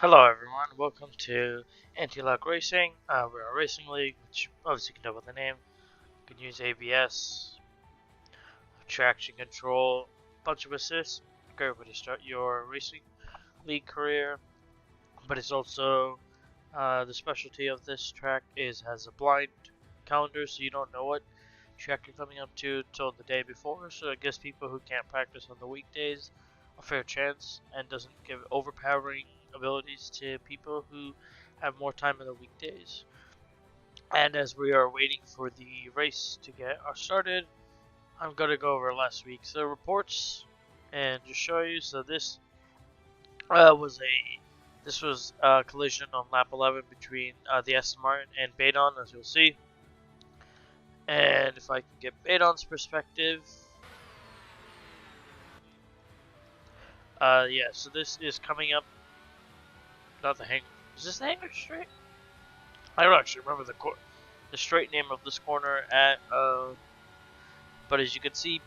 Hello everyone, welcome to Anti-Lock Racing. We're a racing league, which obviously you can tell by the name. You can use ABS, traction control, bunch of assists. Great way to start your racing league career. But it's also, the specialty of this track has a blind calendar, so you don't know what track you're coming up to till the day before. So it gives people who can't practice on the weekdays a fair chance and doesn't give overpowering abilities to people who have more time in the weekdays. And as we are waiting for the race to get started, I'm going to go over last week's reports and just show you. So this was a collision on lap 11 between the Aston Martin and Baydon, as you'll see. And if I can get Baydon's perspective, yeah. So this is coming up. Not the hang. Is this the hangar straight? I don't actually remember the straight name of this corner at. But as you can see,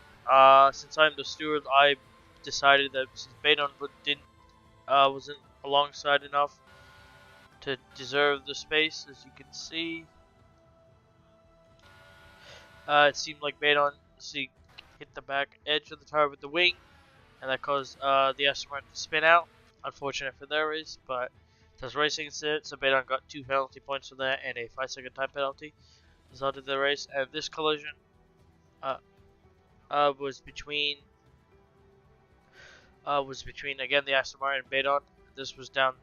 since I'm the steward, I decided that since Baydon didn't wasn't alongside enough to deserve the space, as you can see, it seemed like Baydon hit the back edge of the tire with the wing, and that caused the Aston Martin to spin out. Unfortunate for their race, but it was racing incident, so Baydon got 2 penalty points for that and a 5-second time penalty. Resulted the race, and this collision uh, was between again the Aston Martin and Baydon. This was down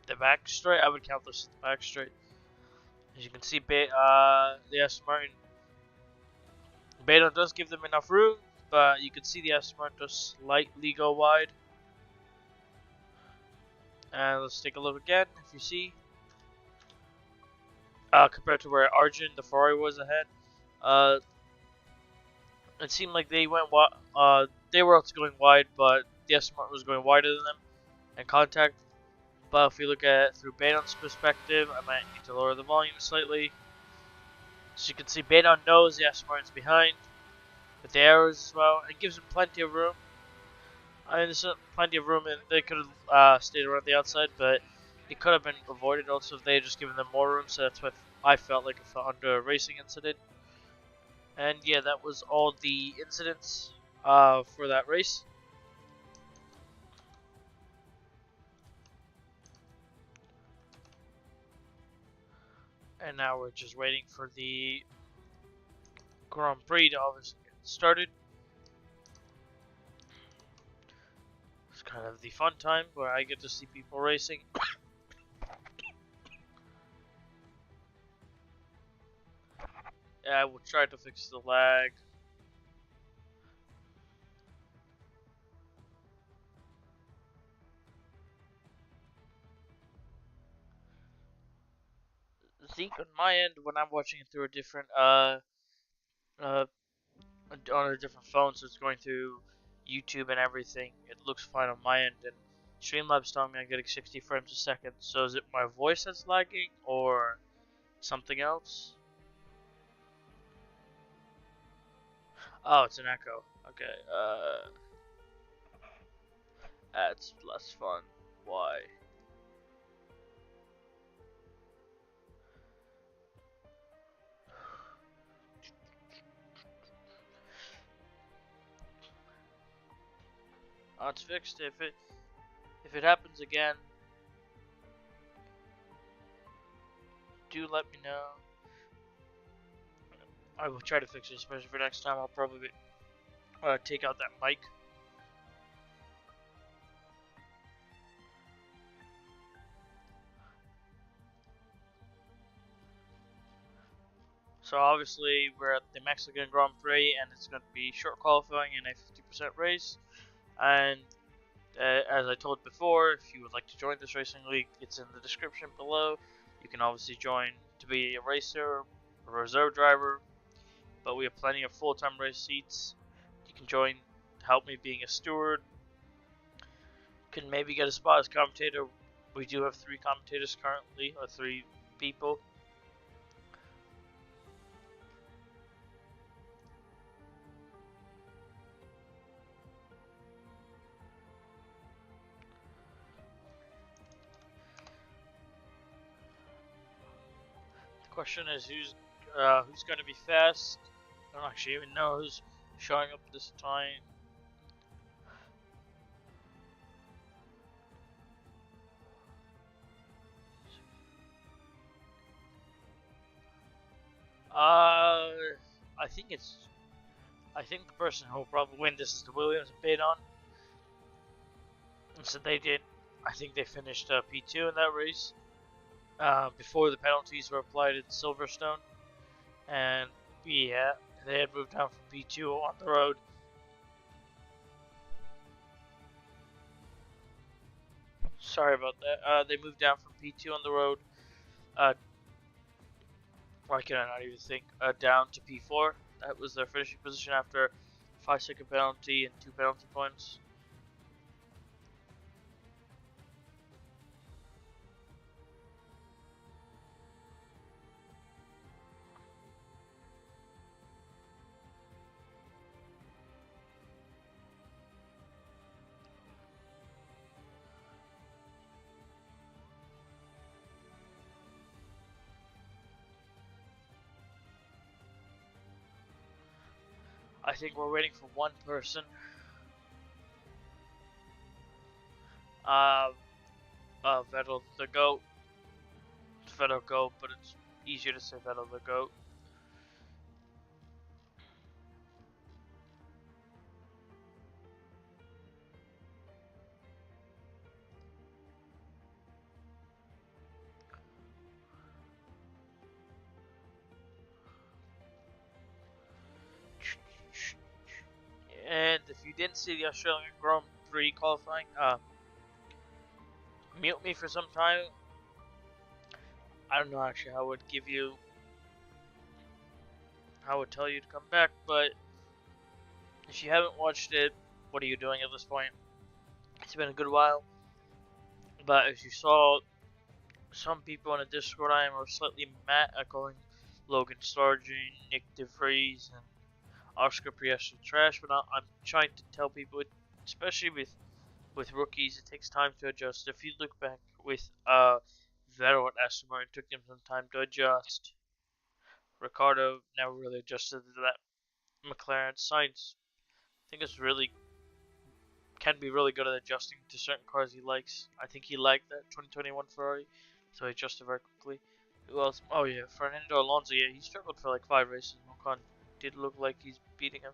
the back straight. I would count this as the back straight. As you can see, the Aston Martin Baydon does give them enough room, but you can see the Aston Martin does slightly go wide. And let's take a look again. If you see, compared to where Arjun the Ferrari was ahead, it seemed like they they were also going wide, but the Aston Martin was going wider than them in contact. But if we look at it through Baydon's perspective, I might need to lower the volume slightly. So you can see Baydon knows the Aston Martin's behind with the arrows as well. It gives him plenty of room. I mean, there's plenty of room, and they could have stayed around the outside, but it could have been avoided also if they had just given them more room. So that's what I felt like it fell under a racing incident. And yeah, that was all the incidents for that race. And now we're just waiting for the Grand Prix to obviously get started. It's kind of the fun time where I get to see people racing. I will try to fix the lag. Zeke on my end, when I'm watching it through a different uh on a different phone, so it's going through YouTube and everything, it looks fine on my end. And Streamlabs telling me I'm getting 60 frames a second. So is it my voice that's lagging or something else? Oh, it's an echo. Okay. That's less fun. Why? Oh, it's fixed. If it happens again, do let me know. I will try to fix it, especially for next time. I'll probably take out that mic. So obviously we're at the Mexican Grand Prix, and it's going to be short qualifying and a 50% race. And as I told before, if you would like to join this racing league, it's in the description below. You can obviously join to be a racer, a reserve driver, but we have plenty of full-time race seats. You can join to help me being a steward. You can maybe get a spot as commentator. We do have 3 commentators currently, or 3 people. Question is who's going to be fast. I don't actually even know who's showing up this time. I think it's. I think the person who will probably win this is the Williams bid on. And so they did. I think they finished P2 in that race before the penalties were applied at Silverstone, and yeah, they had moved down from P2 on the road. Sorry about that. They moved down from P2 on the road. Why can I not even think? Down to P4. That was their finishing position after a 5-second penalty and 2 penalty points. I think we're waiting for one person. Vettel the GOAT. It's Vettel GOAT, but it's easier to say Vettel the GOAT. And if you didn't see the Australian Grand Prix qualifying, mute me for some time. I don't know actually how I would give you, how I would tell you to come back, but if you haven't watched it, what are you doing at this point? It's been a good while, but as you saw, some people in the Discord I am are slightly mad at calling Logan Sargent, Nick DeVries, and Oscar Piastri trash, but I'm trying to tell people, especially with rookies, it takes time to adjust. If you look back with Vettel at Aston Martin, it took them some time to adjust. Ricardo never really adjusted to that. McLaren Sainz, I think it's really can be really good at adjusting to certain cars he likes. I think he liked that 2021 Ferrari, so he adjusted very quickly. Who else? Oh yeah, Fernando Alonso. Yeah, he struggled for like 5 races. Ocon did look like he's beating him.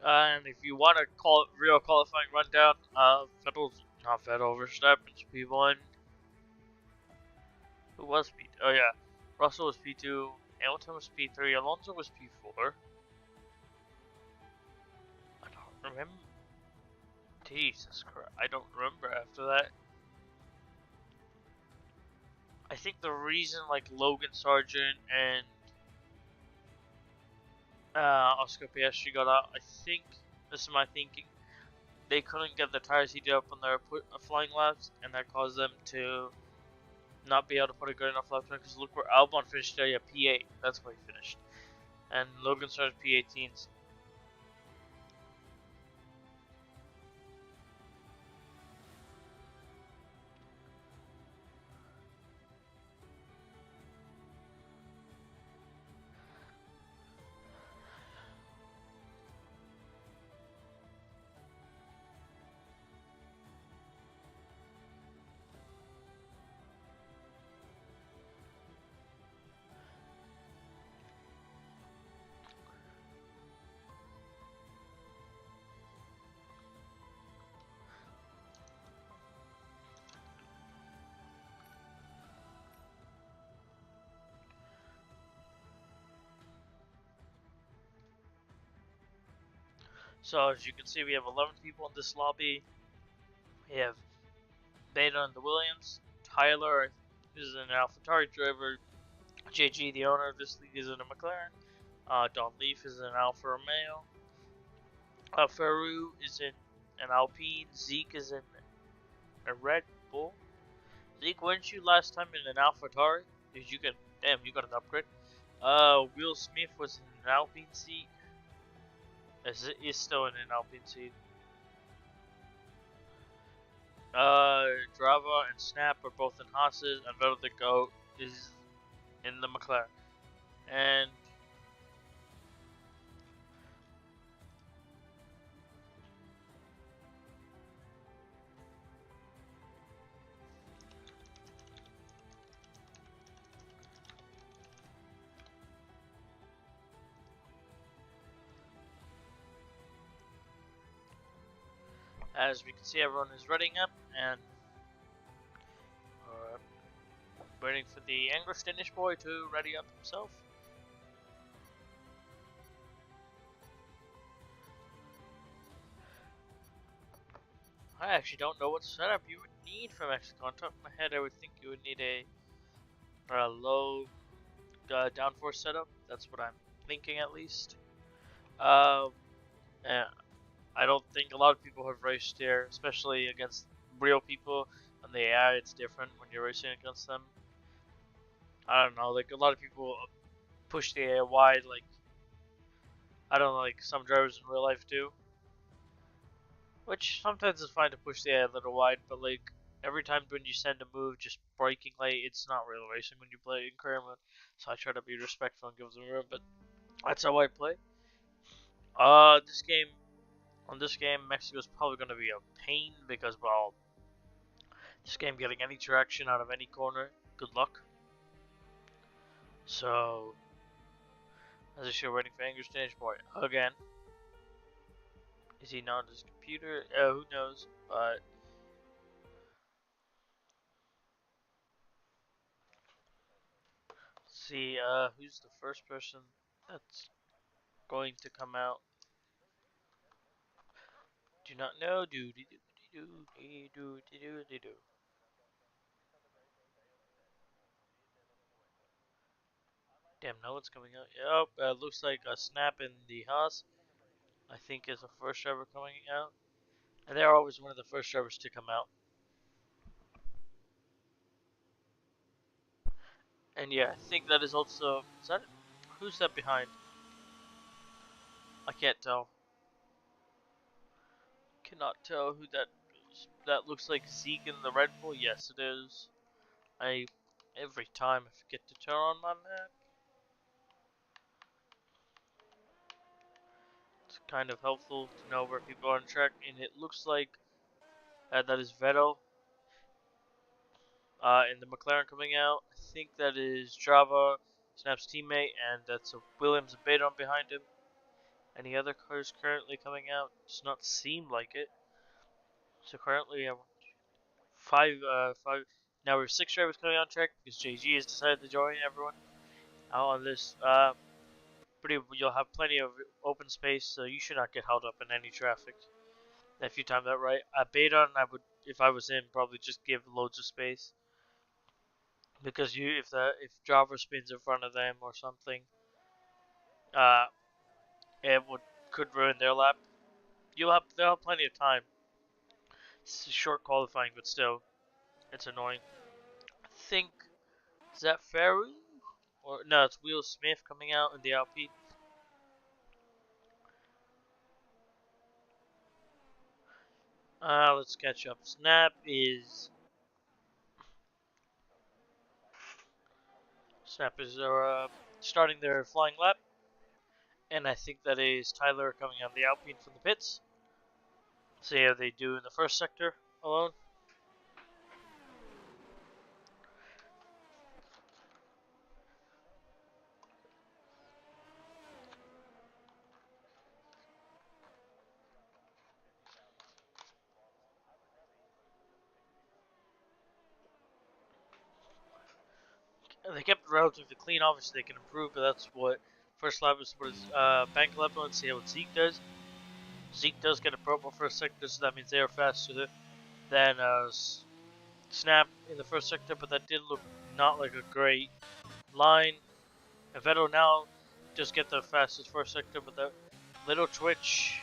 And if you want to call it real qualifying rundown, Verstappen's P1. Who was P2? Oh yeah, Russell was P2, Hamilton was P3, Alonso was P4. I don't remember. Jesus Christ, I don't remember after that. I think the reason like Logan Sargent and Oscar Piastri got out, I think, this is my thinking, they couldn't get the tires heated up on their flying laps, and that caused them to not be able to put a good enough lap time. Because look where Albon finished there, yeah, P8, that's where he finished, and Logan started P18s. So as you can see, we have 11 people in this lobby. We have Beta in the Williams, Tyler is an AlphaTauri driver, JG, the owner of this league, is in a McLaren, Don Leaf is in an Alfa Romeo, Ferru is in an Alpine, Zeke is in a Red Bull. Zeke, weren't you last time in an AlphaTauri? Did you get? Damn, you got an upgrade. Will Smith was in an Alpine seat. Is still in an Alpine seat. Drava and Snap are both in Haas's, and Vettel the Goat is in the McLaren. And as we can see, everyone is readying up and uh, waiting for the English Danish boy to ready up himself. I actually don't know what setup you would need for Mexico. On top of my head, I would think you would need a low downforce setup. That's what I'm thinking, at least. Um, and I don't think a lot of people have raced here, especially against real people. On the AI, it's different when you're racing against them. I don't know, like a lot of people push the AI wide, like I don't know, like some drivers in real life do. Which sometimes it's fine to push the AI a little wide, but like every time when you send a move just braking late, it's not real racing when you play in career mode. So I try to be respectful and give them room, but that's how I play. This game, on this game, Mexico's probably going to be a pain because, well, this game getting any traction out of any corner, good luck. So, as I show, waiting for English Danish boy again. Is he not on his computer? Who knows? But let's see, who's the first person that's going to come out? Do not know. Do do do do do do do do do. Damn, no one's coming out. Yep, looks like a Snap in the Haas. I think is the first driver coming out, and they're always one of the first drivers to come out. And yeah, I think that is also is that who's that behind? I can't tell. Cannot tell who that is. That looks like Zeke in the Red Bull. Yes, it is. I every time I forget to turn on my map. It's kind of helpful to know where people are on track, and it looks like that is Vettel in the McLaren coming out. I think that is Java, Snap's teammate, and that's a Williams and Baton behind him. Any other cars currently coming out? Does not seem like it. So currently, five. Now we have 6 drivers coming on track because JG has decided to join everyone out on this. You'll have plenty of open space, so you should not get held up in any traffic. If you time that right, Baton, I would, if I was in, probably just give loads of space because if Java spins in front of them or something, uh, it could ruin their lap. They'll have plenty of time. It's a short qualifying, but still, it's annoying. I think is that Ferru or no? It's Will Smith coming out in the Alpine. Let's catch up. Snap is starting their flying lap, and I think that is Tyler coming on the Alpine from the pits. See how they do in the first sector alone. They kept it relatively clean. Obviously, they can improve, but that's what first lap is. What is bank lap on? See what Zeke does. Zeke does get a purple first sector, so that means they are faster than Snap in the first sector. But that did look not like a great line. And Vettel now does get the fastest first sector, but that little twitch.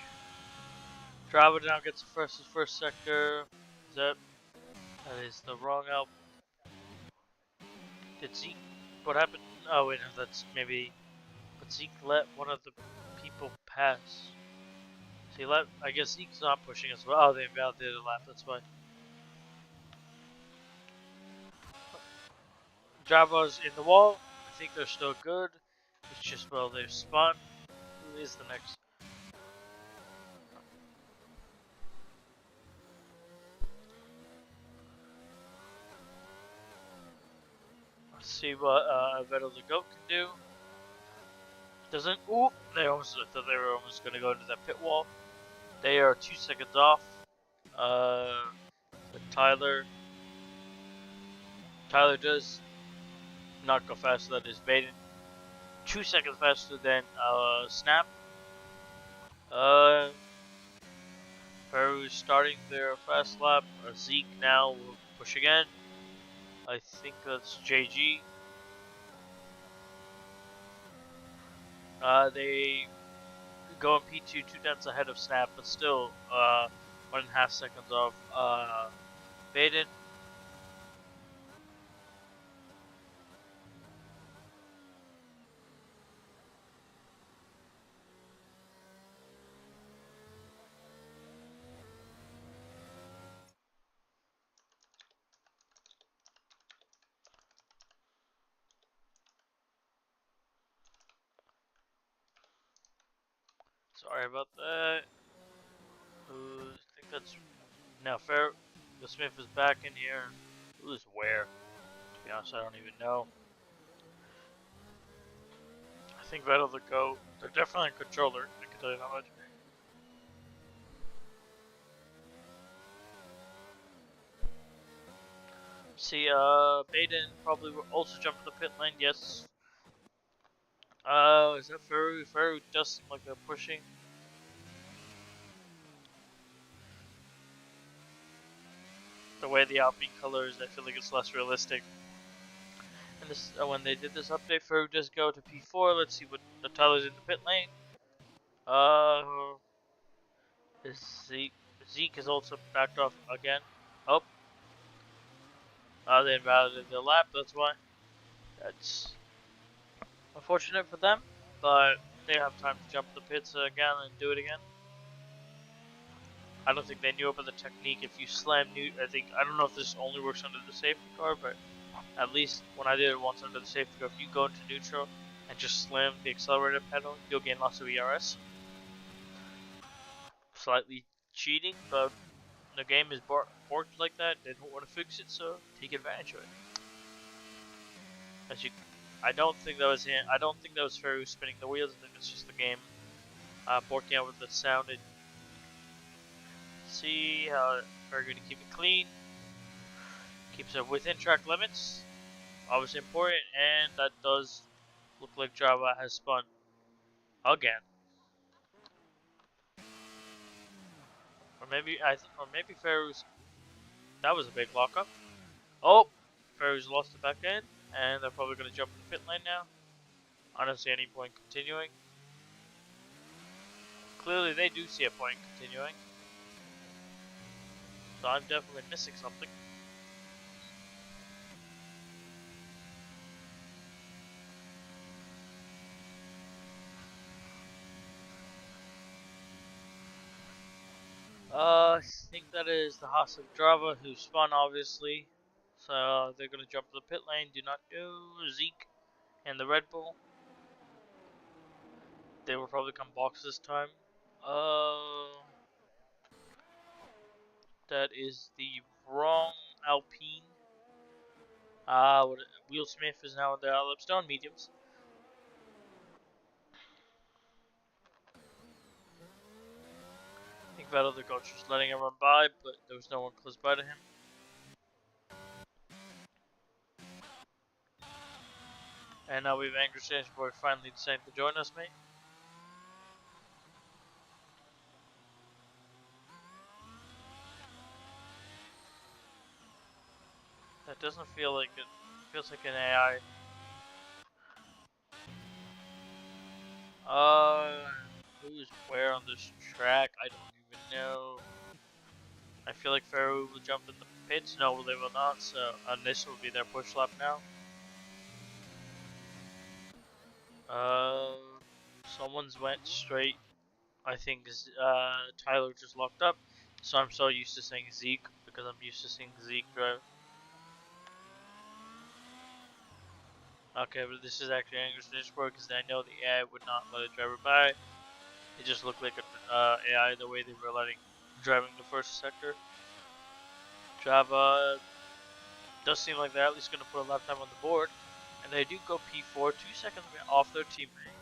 Drava now gets the fastest first sector. Is that That is the wrong Alp. Did Zeke? What happened? Oh wait, no, that's maybe. But Zeke let one of the people pass. So he let. I guess Zeke's not pushing as well. Oh, they invalidated a lap. That's why. Java's in the wall. I think they're still good. It's just well they've spun. Who is the next? Let's see what Vettel the Goat can do. Doesn't. Ooh, they almost thought they were almost going to go into that pit wall. They are 2 seconds off. But Tyler does not go faster than his Baden. 2 seconds faster than Snap. Uh, Peru's starting their fast lap. Zeke now will push again. I think that's JG. They go in P2 2 tenths ahead of Snap, but still 1.5 seconds off Baden. Sorry about that. I think that's now fair. The Smith is back in here. Who's where? To be honest, I don't even know. I think Vettel the Goat. They're definitely in controller. I can tell you that much. See, Baden probably will also jump in the pit lane. Yes. Is that Faru? Faru does seem like they're pushing. The way the Alpine colors, I feel like it's less realistic. And this, when they did this update, Faru does go to P4. Let's see what the Tyler's in the pit lane. Uh, Zeke, Zeke is also backed off again. Oh, they invalidated the lap. That's why. That's unfortunate for them, but they have time to jump the pits again and do it again. I don't think they knew about the technique. If you slam new, I don't know if this only works under the safety car, but at least when I did it once under the safety car, if you go into neutral and just slam the accelerator pedal, you'll gain lots of ERS. Slightly cheating, but the game is borked like that. They don't want to fix it, so take advantage of it. As you, I don't think that was him. I don't think that was Faru spinning the wheels. I think it's just the game borking out with the sound. And see how we're going to keep it clean. Keeps it within track limits. Obviously important, and that does look like Java has spun again. Or maybe Faru's. That was a big lockup. Oh, Faru's lost it back in, and they're probably going to jump in the pit lane now. I don't see any point continuing. Clearly, they do see a point continuing. So I'm definitely missing something. I think that is the Haas of Java who spun, obviously. So they're going to jump to the pit lane. Do not know Zeke and the Red Bull. They will probably come box this time. That is the wrong Alpine. Will Smith is now in the Alpstone mediums. I think Vettel the coach was letting him run by, but there was no one close by to him. And now we have Angry Stage Boy finally deciding to join us, mate. That doesn't feel like it. Feels like an AI. Who's where on this track? I don't even know. I feel like Ferrari will jump in the pits. No, they will not. So this will be their push lap now. Someone's went straight. I think Tyler just locked up. So I'm so used to saying Zeke because I'm used to seeing Zeke drive. Okay, but this is actually Angus Finishboard because I know the AI would not let a driver by. It just looked like an AI the way they were driving the first sector. Java does seem like they're at least going to put a lap time on the board. And they do go P4, 2 seconds off their teammate.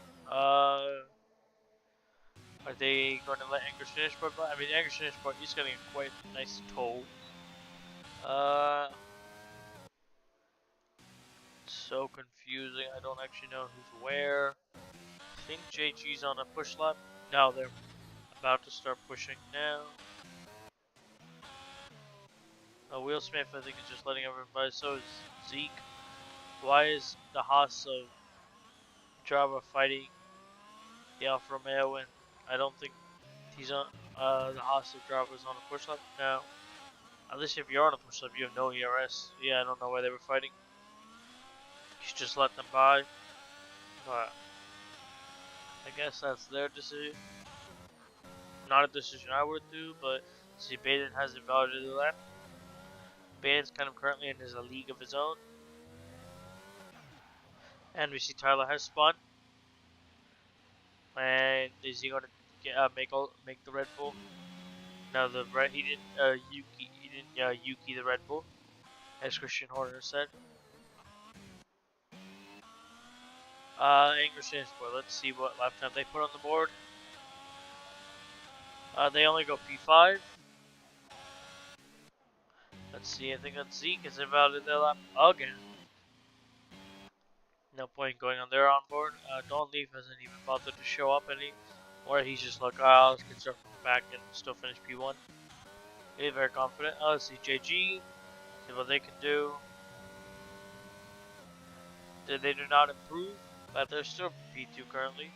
Are they going to let Angus Finishboard by? I mean, Angus Finishboard, he's getting a quite nice toll. So confusing. I don't actually know who's where. I think JG's on a push lap. No, they're about to start pushing now. Will Smith, I think, is just letting everyone by. So is Zeke. Why is the Haas of Java fighting the Alfa Romeo? And I don't think he's on. The Haas of Java is on a push lap now. At least if you're on a push lap, you have no ERS. Yeah, I don't know why they were fighting. You should just let them by. But I guess that's their decision. Not a decision I would do, but see, Baden hasn't validated that. Baden's kind of currently in a league of his own. And we see Tyler has spun. And is he gonna make the Red Bull? No, he didn't Yuki the Red Bull, as Christian Horner said. English Transport. Let's see what lap time they put on the board. They only go P5. Let's see. I think that's Zeke is invalid their lap again. No point going on their onboard. Don Leaf hasn't even bothered to show up any, or he's just like, oh, let's get stuff back and still finish P1. He's very confident. Let's see JG. See what they can do. They do not improve, but they're still P2 currently.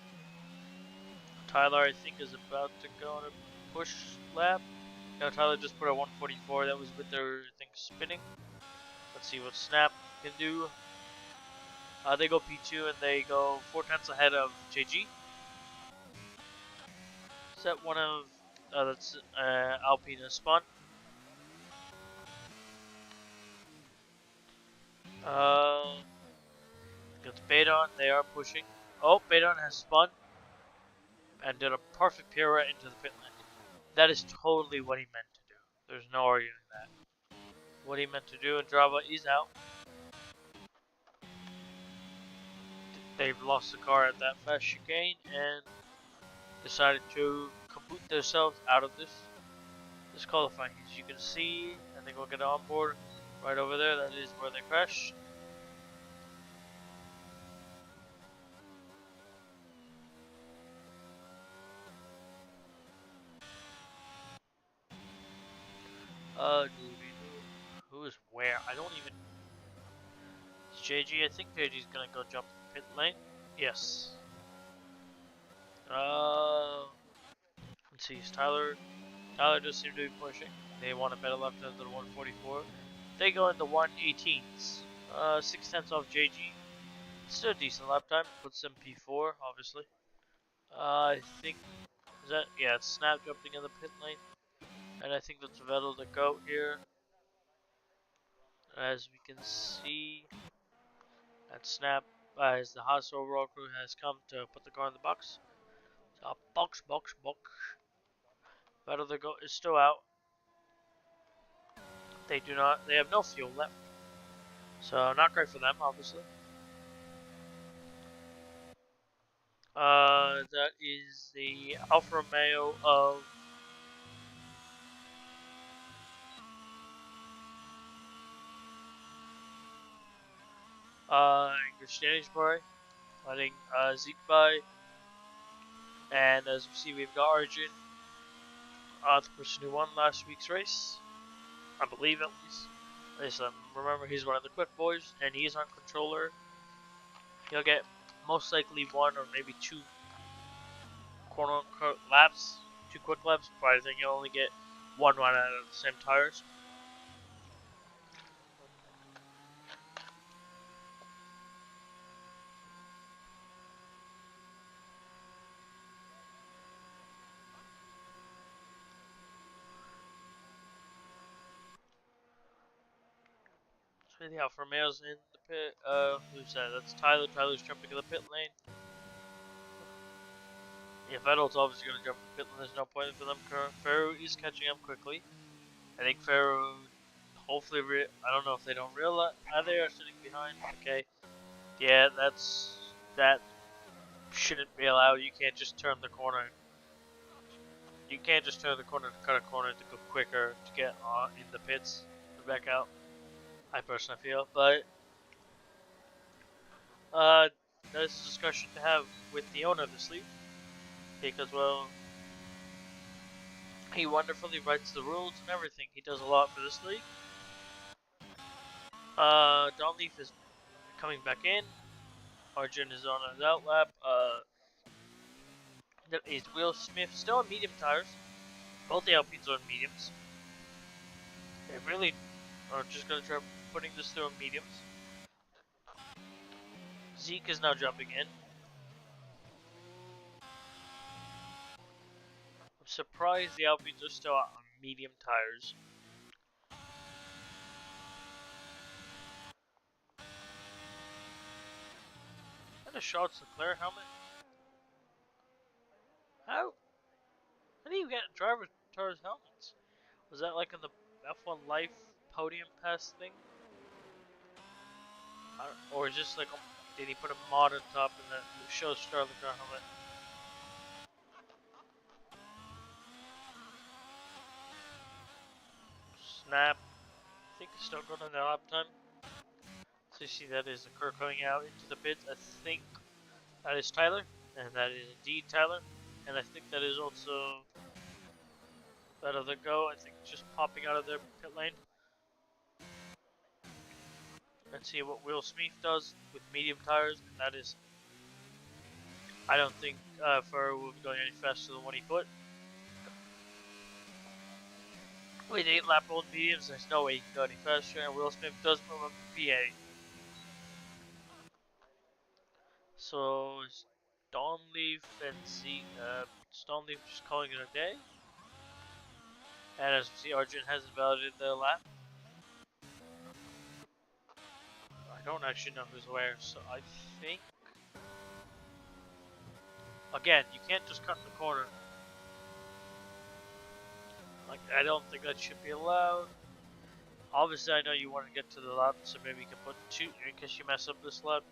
Tyler, I think, is about to go on a push lap. No, Tyler just put a 144. That was with their thing spinning. Let's see what Snap can do. They go P2 and they go 4/10 ahead of JG. Set one of that's Alpina spun. Gets Badon. They are pushing. Oh, Badon has spun and did a perfect pirouette into the pit lane. That is totally what he meant to do. There's no arguing that. What he meant to do, and Java is out. They've lost the car at that fast chicane and decided to kaboot themselves out of this qualifying. As you can see, I think we'll get on board right over there. That is where they crashed. Who is where? I don't even. It's JG. I think JG's gonna go jump the pit lane. Yes. Let's see. Is Tyler does seem to be pushing. They want a better left than the 144. They go into 118s. 6/10 off JG. Still a decent lap time. Puts them P4, obviously. I think yeah, it's Snap jumping in the pit lane. And I think that's Vettel the GOAT here. As we can see, that Snap, as the Haas overall crew has come to put the car in the box. So, box. Vettel the GOAT is still out. They have no fuel left. So, not great for them, obviously. That is the Alfa Romeo of Christianisburg, letting Zeke by. And as we see, we've got Arjun, the person who won last week's race, I believe at least. Remember, he's one of the quick boys, and he's on controller. He'll get most likely one or maybe two quote-unquote laps, 2 quick laps, but I think he'll only get one run out of the same tires. So the Alfa Romeo's in the pit. Who's that? That's Tyler. Tyler's jumping in the pit lane. Yeah, Vettel's obviously going to jump in the pit lane. There's no point for them. Ferro is catching up quickly. I think Ferro, hopefully, I don't know if they don't realize. They are sitting behind. Okay. Yeah, that shouldn't be allowed. You can't just turn the corner. You can't just turn the corner to cut a corner to go quicker to get in the pits to back out. I personally feel, but that's a discussion to have with the owner of the sleeve because, well, he wonderfully writes the rules and everything. He does a lot for this league. Don Leaf is coming back in. Arjun is on his out lap. That is Will Smith still on medium tires. Both the Alpines are on mediums. They really are just going to try putting this through on mediums. Zeke is now jumping in. I'm surprised the Alpines are still on medium tires. And a Charles Leclerc helmet. How do you get driver tires helmets? Was that like in the F1 Life podium pass thing? Or is this like did he put a mod on top and that shows Charles Leclerc helmet? Snap. I think it's still going on their lap time. So you see that is the car coming out into the pits. I think that is Tyler, and that is indeed Tyler. And I think that is also that other go, I think just popping out of their pit lane. Let's see what Will Smith does with medium tires, and that is, I don't think Ferrari will be going any faster than what he put. With 8 lap old mediums, there's no way he can go any faster, and Will Smith does move up to P8. So, Stoneleaf and Stoneleaf just calling it a day. And as we see, Arjun hasn't validated the lap. I don't actually know who's where, so I think... Again, you can't just cut in the corner. Like, I don't think that should be allowed. Obviously, I know you want to get to the lap, so maybe you can put 2, in case you mess up this lap.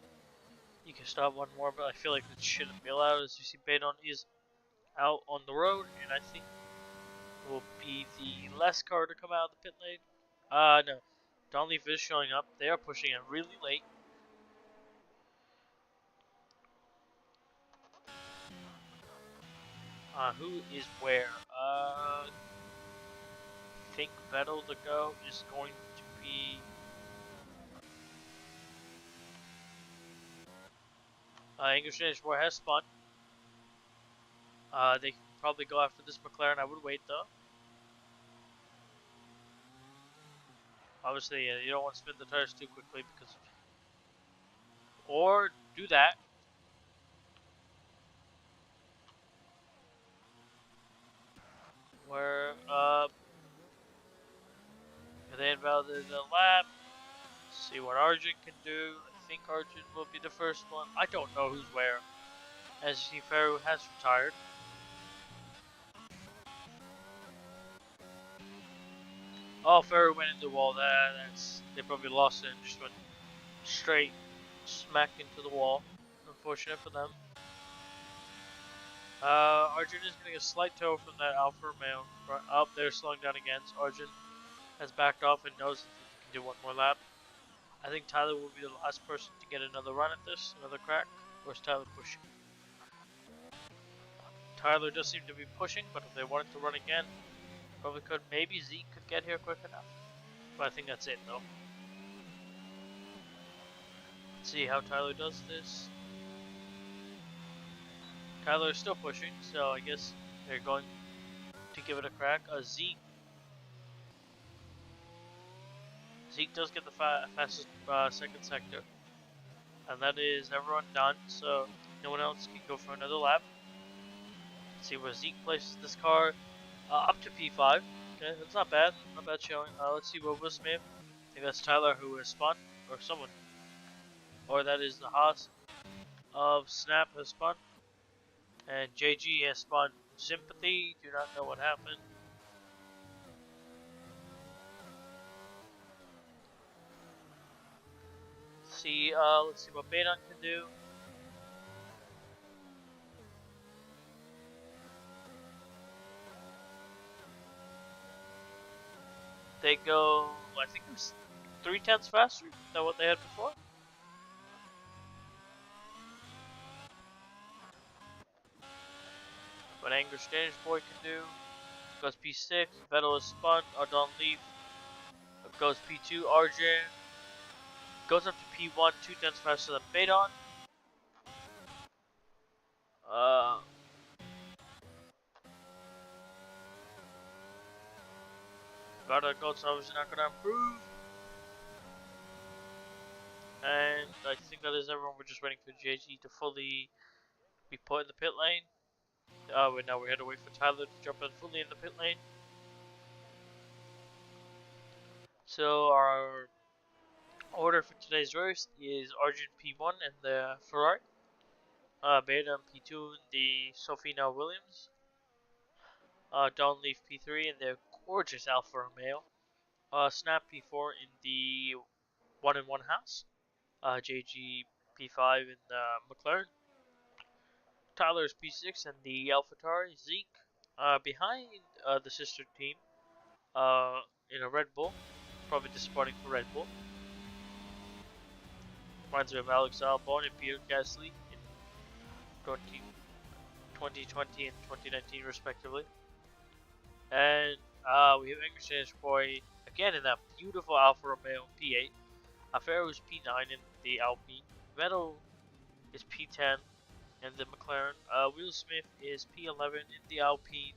You can stop one more, but I feel like it shouldn't be allowed. As you see, Baydon is out on the road, and I think it will be the last car to come out of the pit lane. No. Donleaf is showing up. They are pushing it really late. Who is where? I think Vettel to go is going to be... English War has spun. They can probably go after this McLaren. I would wait though. Obviously, you don't want to spin the tires too quickly because... Or do that. Where, they invalidated the lap. See what Arjun can do. I think Arjun will be the first one. I don't know who's where. As you see, Ferro has retired. Oh, Ferro went into the wall. They probably lost it and just went straight smack into the wall. Unfortunate for them. Arjun is getting a slight toe from that Alfa Romeo. Up there, slowing down again. So Arjun has backed off and knows that he can do one more lap. I think Tyler will be the last person to get another run at this, another crack. Or is Tyler pushing? Tyler does seem to be pushing, but if they wanted to run again, probably could. Maybe Zeke could get here quick enough. But I think that's it though. Let's see how Tyler does this. Tyler is still pushing, so I guess they're going to give it a crack. Zeke Zeke does get the fastest second sector, and that is everyone done. So no one else can go for another lap. Let's see where Zeke places this car. Up to P5. Okay, that's not bad. Not bad showing. Let's see where Will Smith. I think that's Tyler who has spun, or someone, or that is the Haas of Snap has spun, and JG has spun Sympathy. Do not know what happened. See, let's see what Baydon can do. They go, I think it was 3/10 faster than what they had before. What Angry Spanish Boy can do. Goes P6, Vettel is spun, Ardon Leaf. Goes P2, RJ. Goes up to P1, 2/10 faster than Baydon. Varda Gold's obviously not going to improve. And I think that is everyone. We're just waiting for JG to fully be put in the pit lane. Now we had to wait for Tyler to jump in fully in the pit lane. So our order for today's race is Arjun P1 and the Ferrari, Beta P2 in the Sofina Williams, Don Leaf P3 in the gorgeous Alfa Romeo, Snap P4 in the 1-in-1 house, JG P5 in the McLaren, Tyler's P6 in the AlphaTauri, Zeke behind the sister team in a Red Bull, probably disappointing for Red Bull. Reminds me of Alex Albon and Pierre Gasly in 2020 and 2019 respectively. And we have English Spanish Boy again in that beautiful Alfa Romeo P8. Ferro is P9 in the Alpine. Vettel is P10 in the McLaren. Will Smith is P11 in the Alpine.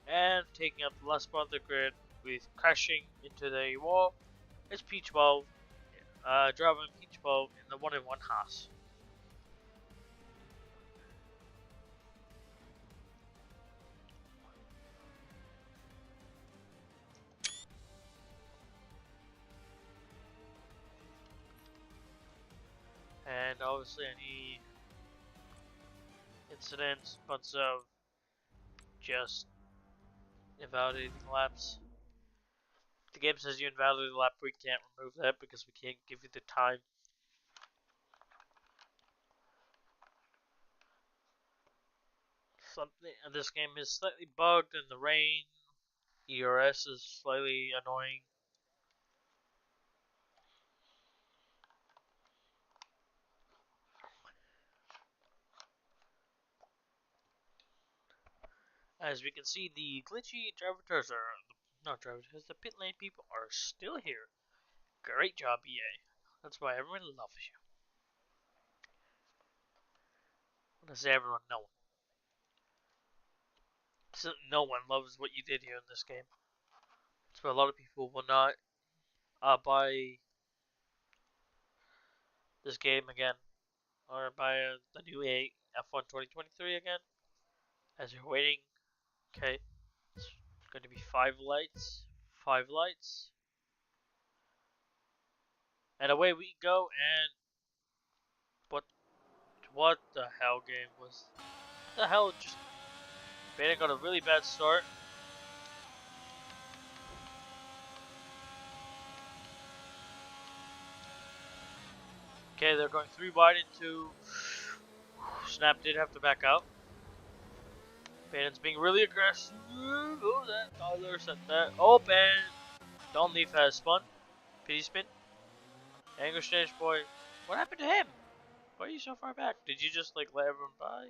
And taking up the last spot of the grid with crashing into the wall is P12. Driving P12 in the 1-in-1 Haas. And obviously any incidents, bunch of just invalidating laps. The game says you invalidated a lap, we can't remove that because we can't give you the time. Something, and this game is slightly bugged in the rain. ERS is slightly annoying. As we can see, the glitchy drivers are not drivers, because the pit lane people are still here. Great job, EA. That's why everyone loves you. I want to say everyone, no one. So no one loves what you did here in this game. That's why a lot of people will not buy this game again, or buy the new EA F1 2023 again. As you're waiting, okay, it's going to be 5 lights, 5 lights, and away we go. And what the hell game was the hell? Just Beta got a really bad start. Okay, they're going 3 wide into Snap. Did have to back out. Ban's being really aggressive. Oh, that Tyler set that. Oh, Ban. Don Leaf has spun. Pity spin. Angry Stage Boy. What happened to him? Why are you so far back? Did you just like let everyone by?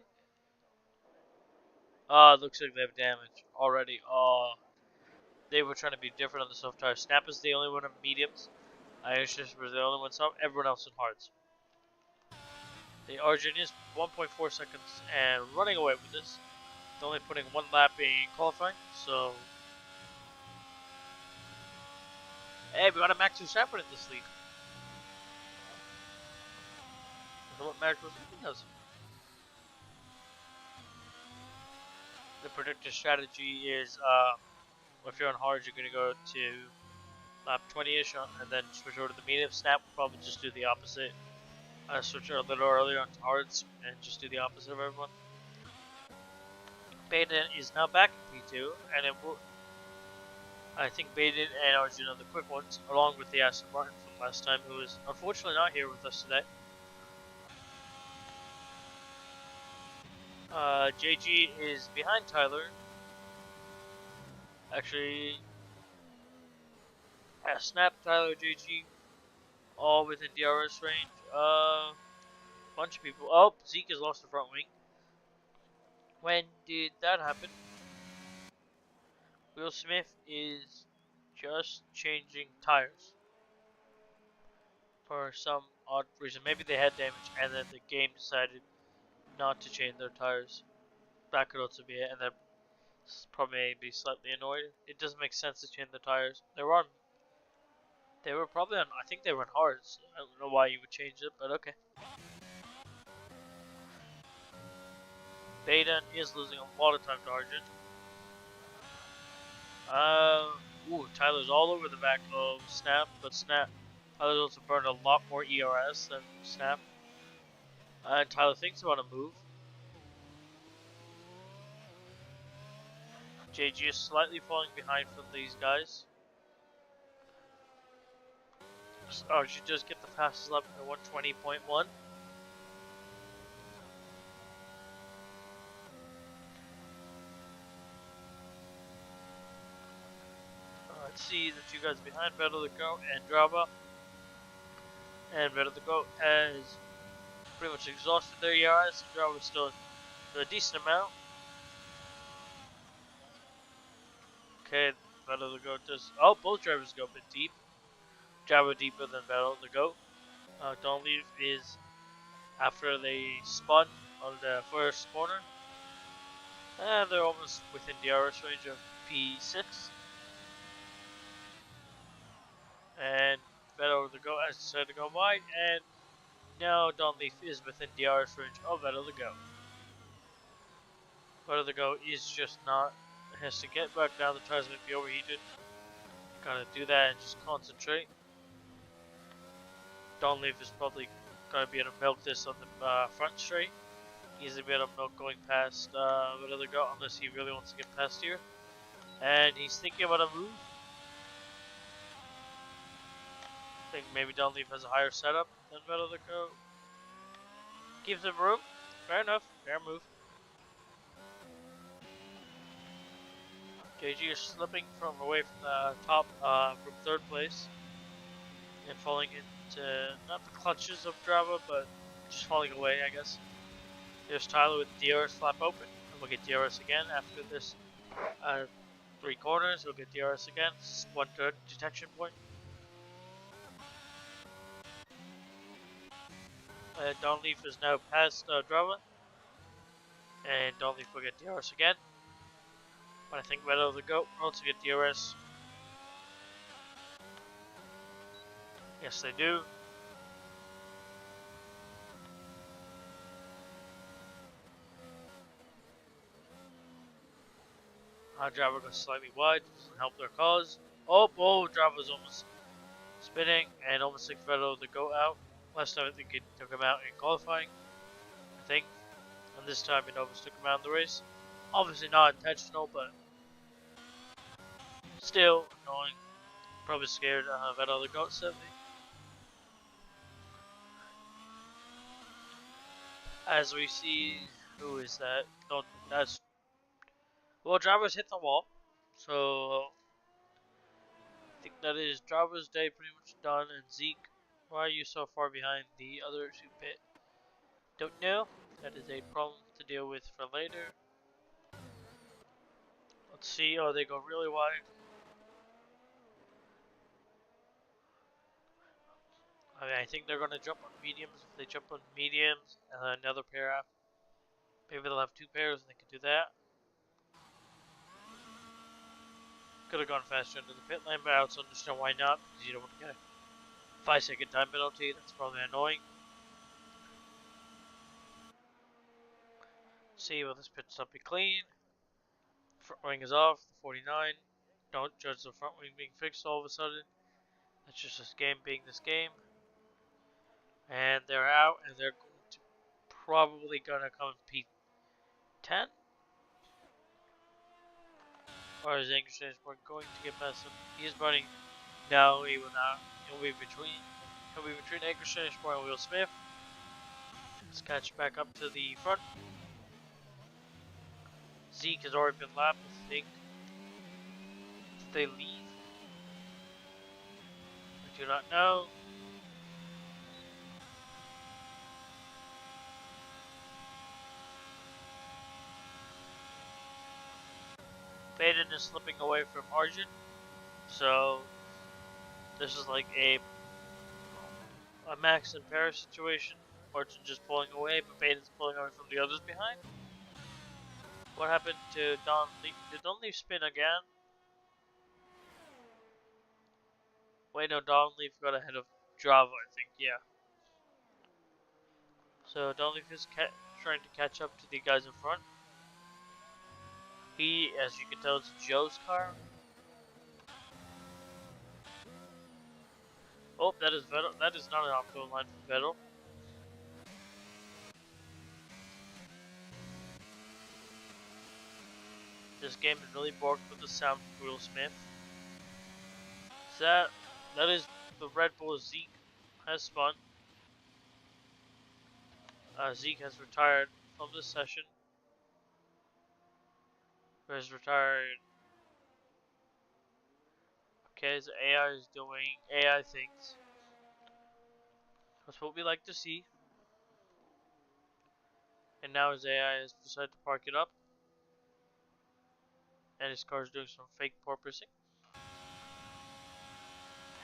It looks like they have damage already. They were trying to be different on the soft tire. Snap is the only one in mediums. Angry Stage was the only one soft. Everyone else in hards. The Arjun is 1.4 seconds and running away with this. They're only putting 1 lap in qualifying, so. Hey, we got a Max Verstappen in this league. I don't know what Max Verstappen does. The predictor strategy is, if you're on hard, you're gonna go to lap 20-ish, and then switch over to the medium. Snap will probably just do the opposite. Switch a little earlier onto hards and just do the opposite of everyone. Baden is now back in P2, and it will. I think Baden and Arjun are the quick ones, along with the Aston Martin from last time, who is unfortunately not here with us today. JG is behind Tyler. Actually, Snap, Tyler, JG, all within DRS range. Bunch of people. Oh, Zeke has lost the front wing. When did that happen? Will Smith is just changing tires for some odd reason. Maybe they had damage and then the game decided not to change their tires. That could also be it, and they're probably maybe slightly annoyed. It doesn't make sense to change the tires. They were probably on. I think they were on hards. I don't know why you would change it, but okay. Baden is losing a lot of time to Arjun. Tyler's all over the back of Snap, but Tyler's also burned a lot more ERS than Snap. And Tyler thinks about a move. JG is slightly falling behind from these guys. Arjun does get the fastest lap at 120.1. Let's see the two guys behind Better the Goat and Drava. And Better the Goat has pretty much exhausted their ERS. Drava still a decent amount. Okay, Better the Goat does. Oh, both drivers go a bit deep. Drava deeper than Better the Goat. Don't Leave is after they spun on the first corner. And they're almost within DRS range of P6. And Better the Goat has decided to go wide, and now Don Leaf is within DRS range of Better the Goat. Better the Goat is just not. Has to get back down. The tires might be overheated. Gotta do that and just concentrate. Don Leaf is probably gonna be able to milk this on the front straight. Easily be able to milk going past Better the Goat unless he really wants to get past here. And he's thinking about a move. I think maybe Don Leaf has a higher setup than Better the Goat. Gives him room. Fair enough. Fair move. JG is slipping from away from the top from third place and falling into not the clutches of Drava, but just falling away, I guess. There's Tyler with DRS flap open, and we'll get DRS again after this 3 corners. We'll get DRS again. 1/3 detection point. Don Leaf is now past Drava, and Don Leaf will get DRS again. But I think Better the Goat will also get DRS. Yes, they do. Drava goes slightly wide, doesn't help their cause. Oh, Drava's almost spinning and almost took Better the Goat out. Last time I think it took him out in qualifying, I think. And this time it almost took him out in the race. Obviously not intentional, but still annoying. Probably scared Better the Goat 70. As we see, who is that? No, that's. Well, Drava's hit the wall, so I think that is Drava's day pretty much done. And Zeke, why are you so far behind the other 2 pit? Don't know. That is a problem to deal with for later. Let's see. Oh, they go really wide. I think they're going to jump on mediums. If they jump on mediums and another pair after, maybe they'll have 2 pairs and they can do that. Could have gone faster into the pit lane, but I also understand why not, because you don't want to get a 5-second time penalty. That's probably annoying. See, will this pit stop be clean? Front wing is off, the 49. Don't judge the front wing being fixed all of a sudden. That's just this game being this game. And they're out, and they're going to probably gonna come in P10. Or is English Transport going to get past him? He is running. No, he will not. He'll be between English Transport and Will Smith. Let's catch back up to the front. Zeke has already been lapped, I think. Did they leave? I do not know. Baden is slipping away from Arjun, so this is like a Max and Paris situation. Arjun just pulling away, but Baden's pulling away from the others behind. What happened to Don Leaf? Did Don Leaf spin again? Wait, no, Don Leaf got ahead of Java, I think, yeah. So Don Leaf is trying to catch up to the guys in front. He, as you can tell, is Joe's car. Oh, that is Vettel. That is not an optimal line for Vettel. This game is really borked with the sound of Will Smith. So that is the Red Bull Zeke has spun. Zeke has retired from this session. Has retired. Okay, his AI is doing AI things. That's what we like to see. And now his AI has decided to park it up. And his car is doing some fake porpoising.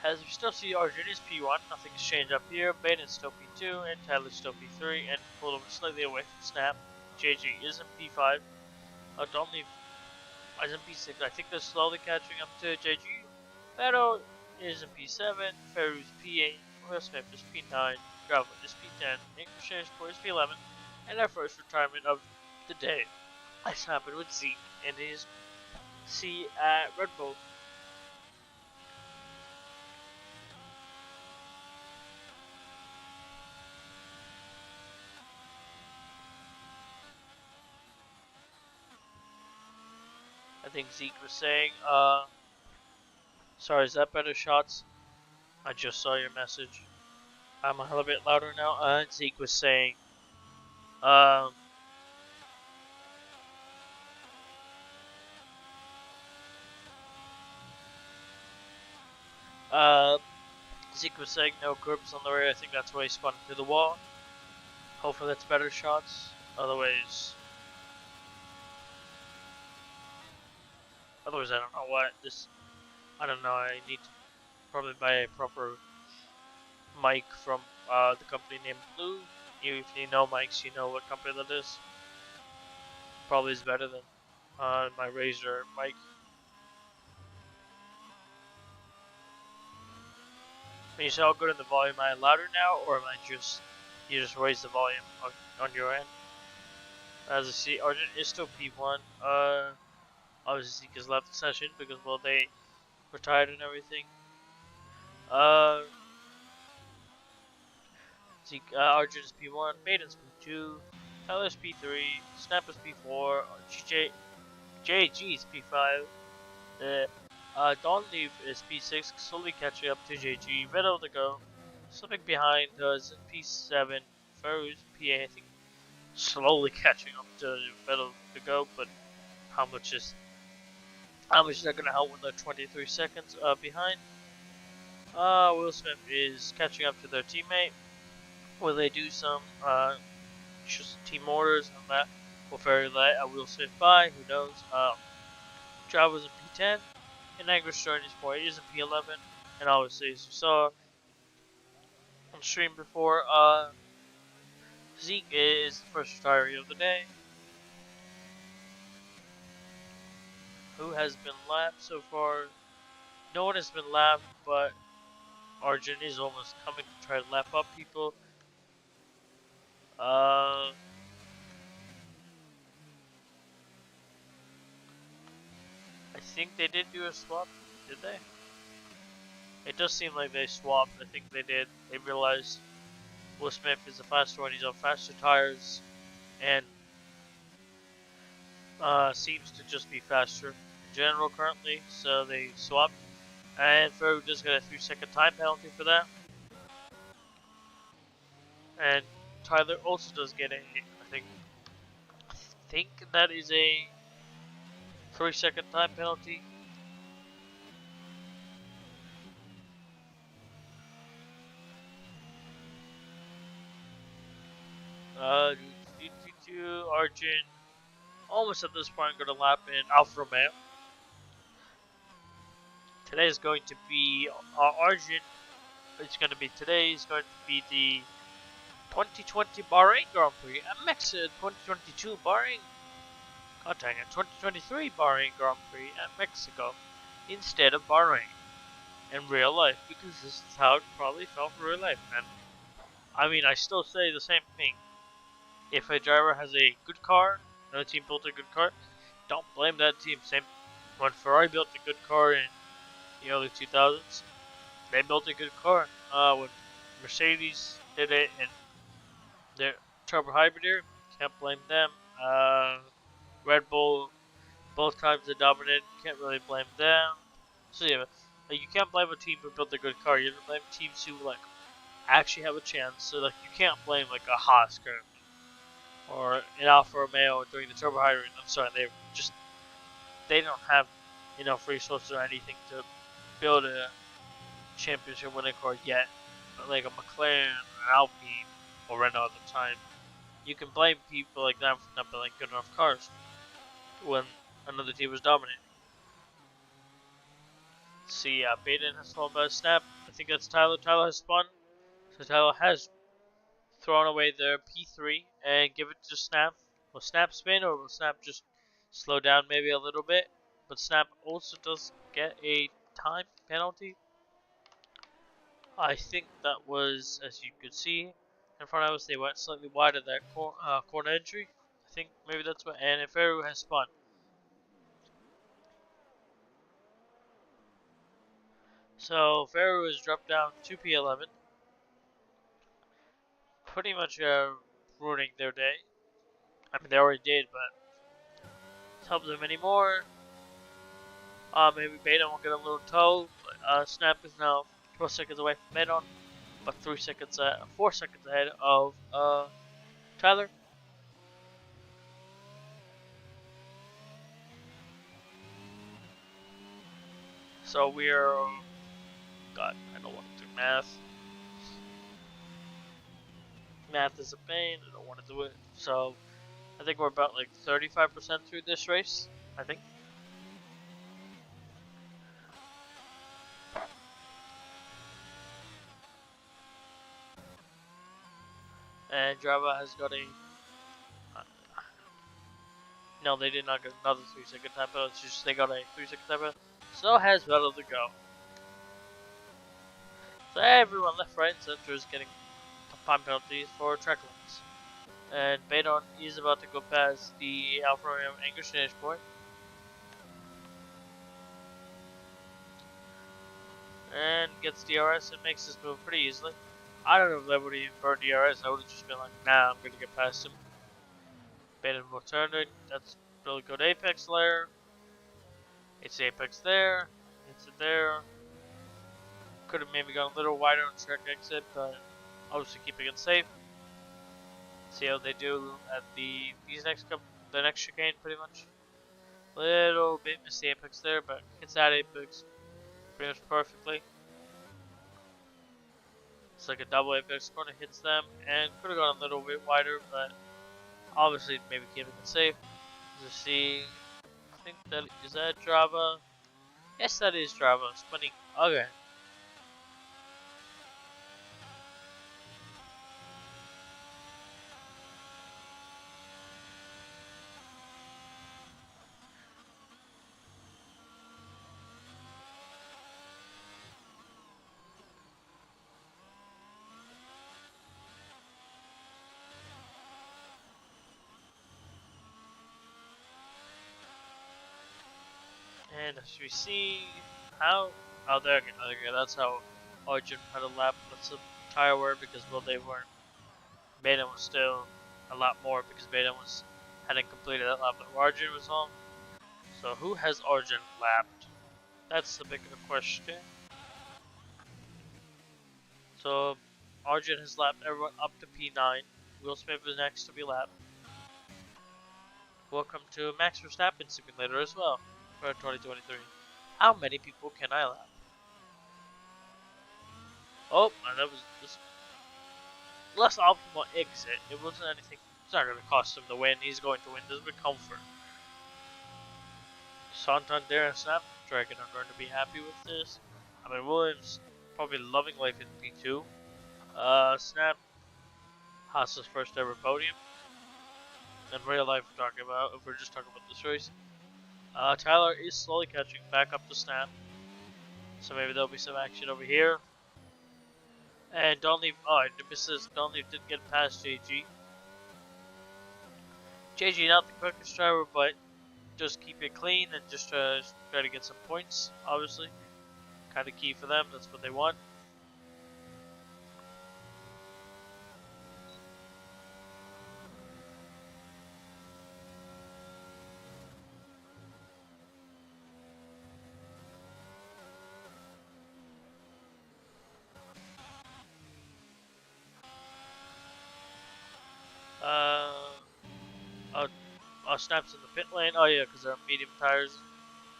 As we still see, Arjun is P1, nothing's changed up here. Baden is still P2, and Tyler's still P3, and pulled over slightly away from Snap. JG is in P5. Donley is in P6. I think they're slowly catching up to JG. Beto is in P7, Ferus P8, Will Smith is P9, Gravel is P10, English Transport is P11, and our first retirement of the day. This happened with Zeke and his C at Red Bull. I think Zeke was saying, sorry, is that better shots? I just saw your message. I'm a little bit louder now. Zeke was saying, Zeke was saying no curbs on the rear. I think that's why he spun through the wall. Hopefully that's better shots. Otherwise, I don't know what this. I don't know. I need to probably buy a proper mic from the company named Blue. If you know mics, you know what company that is. Probably is better than my Razer mic. When you say how good in the volume, am I louder now, or am I just you just raise the volume on your end? As I see, Argent is still P1. Obviously Zeke has left the session because well they retired and everything. Zeke, Argent is P1, Maiden's P2, Tyler's P3, Snap is P4, JG is P5. Dawn Leaf is P6, slowly catching up to JG. Vettel to go. Slipping behind is P7. Ferus P8, I think, slowly catching up to Vettel to go. But how much is that going to help when they're 23 seconds behind? Will Smith is catching up to their teammate. Will they do some just team orders on that? Will Ferry let Will Smith by? Who knows? Java's in P10. And Angry Starting Sport is in P11, and obviously, as you saw on stream before, Zeke is the first retiree of the day, who has been lapped so far? No one has been lapped, but Arjun is almost coming to try to lap up people. I think they did do a swap, did they? It does seem like they swapped. I think they did. They realized Will Smith is the faster one. He's on faster tires, and seems to just be faster in general currently. So they swapped, and Ferro just got a 3-second time penalty for that. And Tyler also does get I think that is a 3-second time penalty. Uh, Arjun almost at this point going to lap in Alfa Romeo. Today is going to be Arjun. It's going to be today is going to be the 2020 Bahrain Grand Prix and Mexico 2022 Bahrain. God dang it, 2023 Bahrain Grand Prix at Mexico instead of Bahrain in real life, because this is how it probably felt in real life. And I mean, I still say the same thing. If a driver has a good car, another team built a good car, don't blame that team. Same when Ferrari built a good car in the early 2000s, they built a good car. When Mercedes did it in their turbo hybrid year, can't blame them. Red Bull, both times they dominated, can't really blame them. So yeah, you can't blame a team who built a good car. You have to blame teams who like actually have a chance. So like you can't blame like a Haas currently or an Alfa Romeo during the turbo hybrid. I'm sorry, they don't have enough resources or anything to build a championship winning car yet. But like a McLaren, an Alpine, or Renault at the time, you can blame people like them for not building good enough cars when another team was dominating. See, Baden has fallen by a snap. I think that's Tyler. Tyler has spun. So Tyler has thrown away their P3 and give it to Snap. Will Snap spin or will Snap just slow down maybe a little bit? But Snap also does get a time penalty. I think that was, as you could see in front of us, they went slightly wide of that corner entry. I think maybe that's what, and Ferru has spun. So Ferru has dropped down to P11. Pretty much ruining their day. I mean, they already did, but it helps them anymore. Maybe Beta will get a little tow. But, Snap is now 12 seconds away from Medon, but 4 seconds ahead of Tyler. So we're, God, I don't want to do math. Math is a pain. I don't want to do it. So I think we're about like 35% through this race. I think. And Java has got a. No, they did not get another 3-second time penalty. It's just they got a 3-second time penalty. So has Vettel to go. So everyone left, right, and center is getting time penalties for track limits. And Baydon is about to go past the Alfa Romeo English finish point. And gets DRS and makes this move pretty easily. I don't know if that would have burned DRS. I would have just been like, nah, I'm going to get past him. Baydon will turn it. That's really good apex layer. It's apex there. It's it there. Could have maybe gone a little wider on track exit, but obviously keeping it safe. See how they do at the next chicane pretty much. Little bit missed the apex there, but hits that apex pretty much perfectly. It's like a double apex corner, hits them, and could have gone a little bit wider, but obviously maybe keeping it safe. Let's see, I think that is that Java. Yes, that is Java. Spinning. Okay. And as we see how, oh there okay, that's how Origin had a lap with some tire wear because well they weren't. Maiden was still a lot more because Maiden was hadn't completed that lap that Origin was on. So who has Origin lapped? That's the bigger question. So Origin has lapped everyone up to P9. Will Smith is next to be lapped. Welcome to Max Verstappen Simulator as well for 2023. How many people can I lap? Oh, and that was this less optimal exit. It wasn't anything. It's not going to cost him the win. He's going to win this with comfort. Santander and Snapdragon are going to be happy with this. I mean, Williams probably loving life in P2. Snap has his first ever podium. In real life, we're talking about, if we're just talking about this race. Tyler is slowly catching back up to Snap. So maybe there'll be some action over here. And Donleaf, Donleaf didn't get past JG. JG not the quickest driver, but just keep it clean and just try to get some points, obviously. Kind of key for them, that's what they want. Snaps in the pit lane. Oh yeah, because they're medium tires,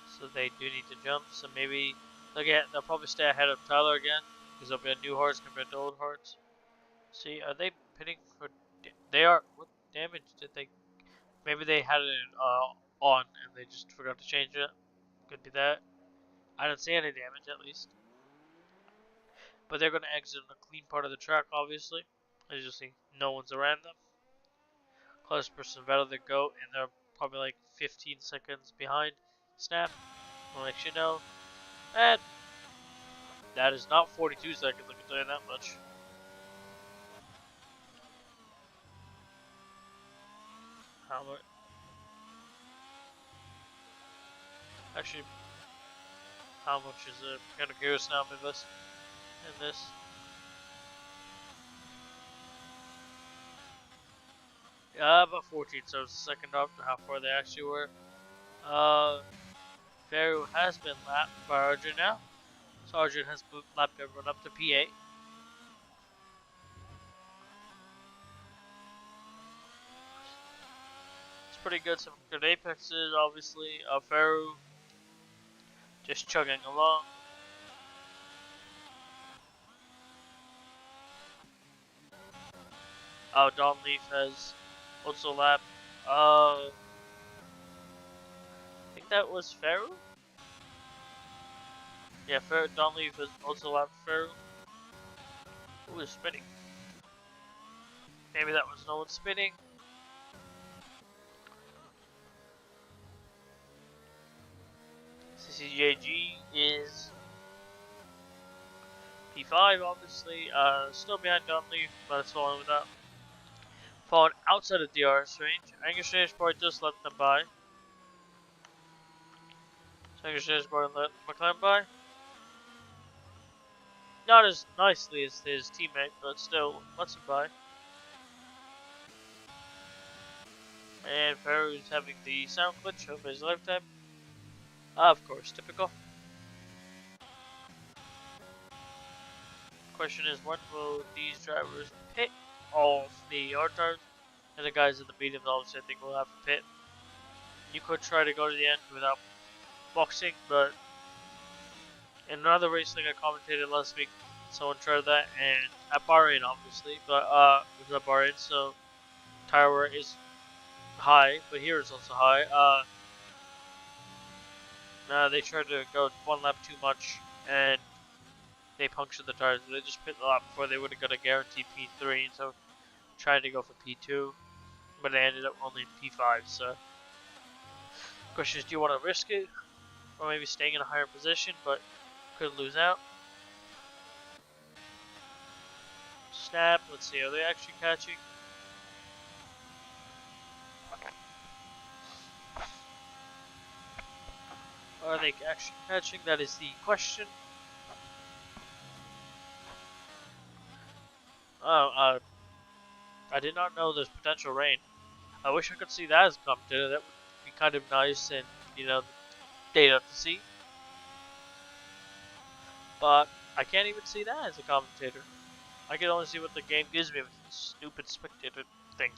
so they do need to jump. So maybe they'll probably stay ahead of Tyler again, because there'll be a new horse compared to old horse. See, are they pitting for? They are. What damage did they? Maybe they had it on and they just forgot to change it. Could be that. I didn't see any damage at least. But they're going to exit on the clean part of the track, obviously. As you see, no one's around them. Closest person better than go, and they're probably like 15 seconds behind Snap. I'll let you know. And that is not 42 seconds, I can tell you that much. How much? Actually, how much is it? I'm kind of curious now in this. About 14, so it's the second off to how far they actually were. Ferru has been lapped by Arjun now. So Arjun has lapped everyone up to P8. It's pretty good, some good apexes, obviously. Ferru just chugging along. Donleaf has also lapped. I think that was Ferru? Yeah, Donleaf has also lapped Ferru. Who is spinning? Maybe that was no one spinning. CCJG is P5, obviously. Still behind Donleaf, but it's falling with that. Falling outside of DRS range. Angus probably just let them by. So Angus probably let McLaren by. Not as nicely as his teammate, but still lets him by. And Ferru's having the sound glitch of his lifetime. Of course, typical. Question is, when will these drivers pit all the hard tires? And the guys in the mediums, obviously, I think will have to pit. You could try to go to the end without boxing, but in another race like I commentated last week, someone tried that, and at Bahrain, obviously, but it was at Bahrain, so tire wear is high, but here it's also high. They tried to go one lap too much, and they punctured the tires. They just pit the lap before they would have got a guaranteed P3, so tried to go for P2, but they ended up only in P5. So, question is, do you want to risk it, or maybe staying in a higher position, but could lose out? Snap. Let's see, are they actually catching? Are they actually catching? That is the question. Oh, I did not know there's potential rain. I wish I could see that as a commentator. That would be kind of nice and, you know, data to see. But I can't even see that as a commentator. I can only see what the game gives me with this stupid spectator thing.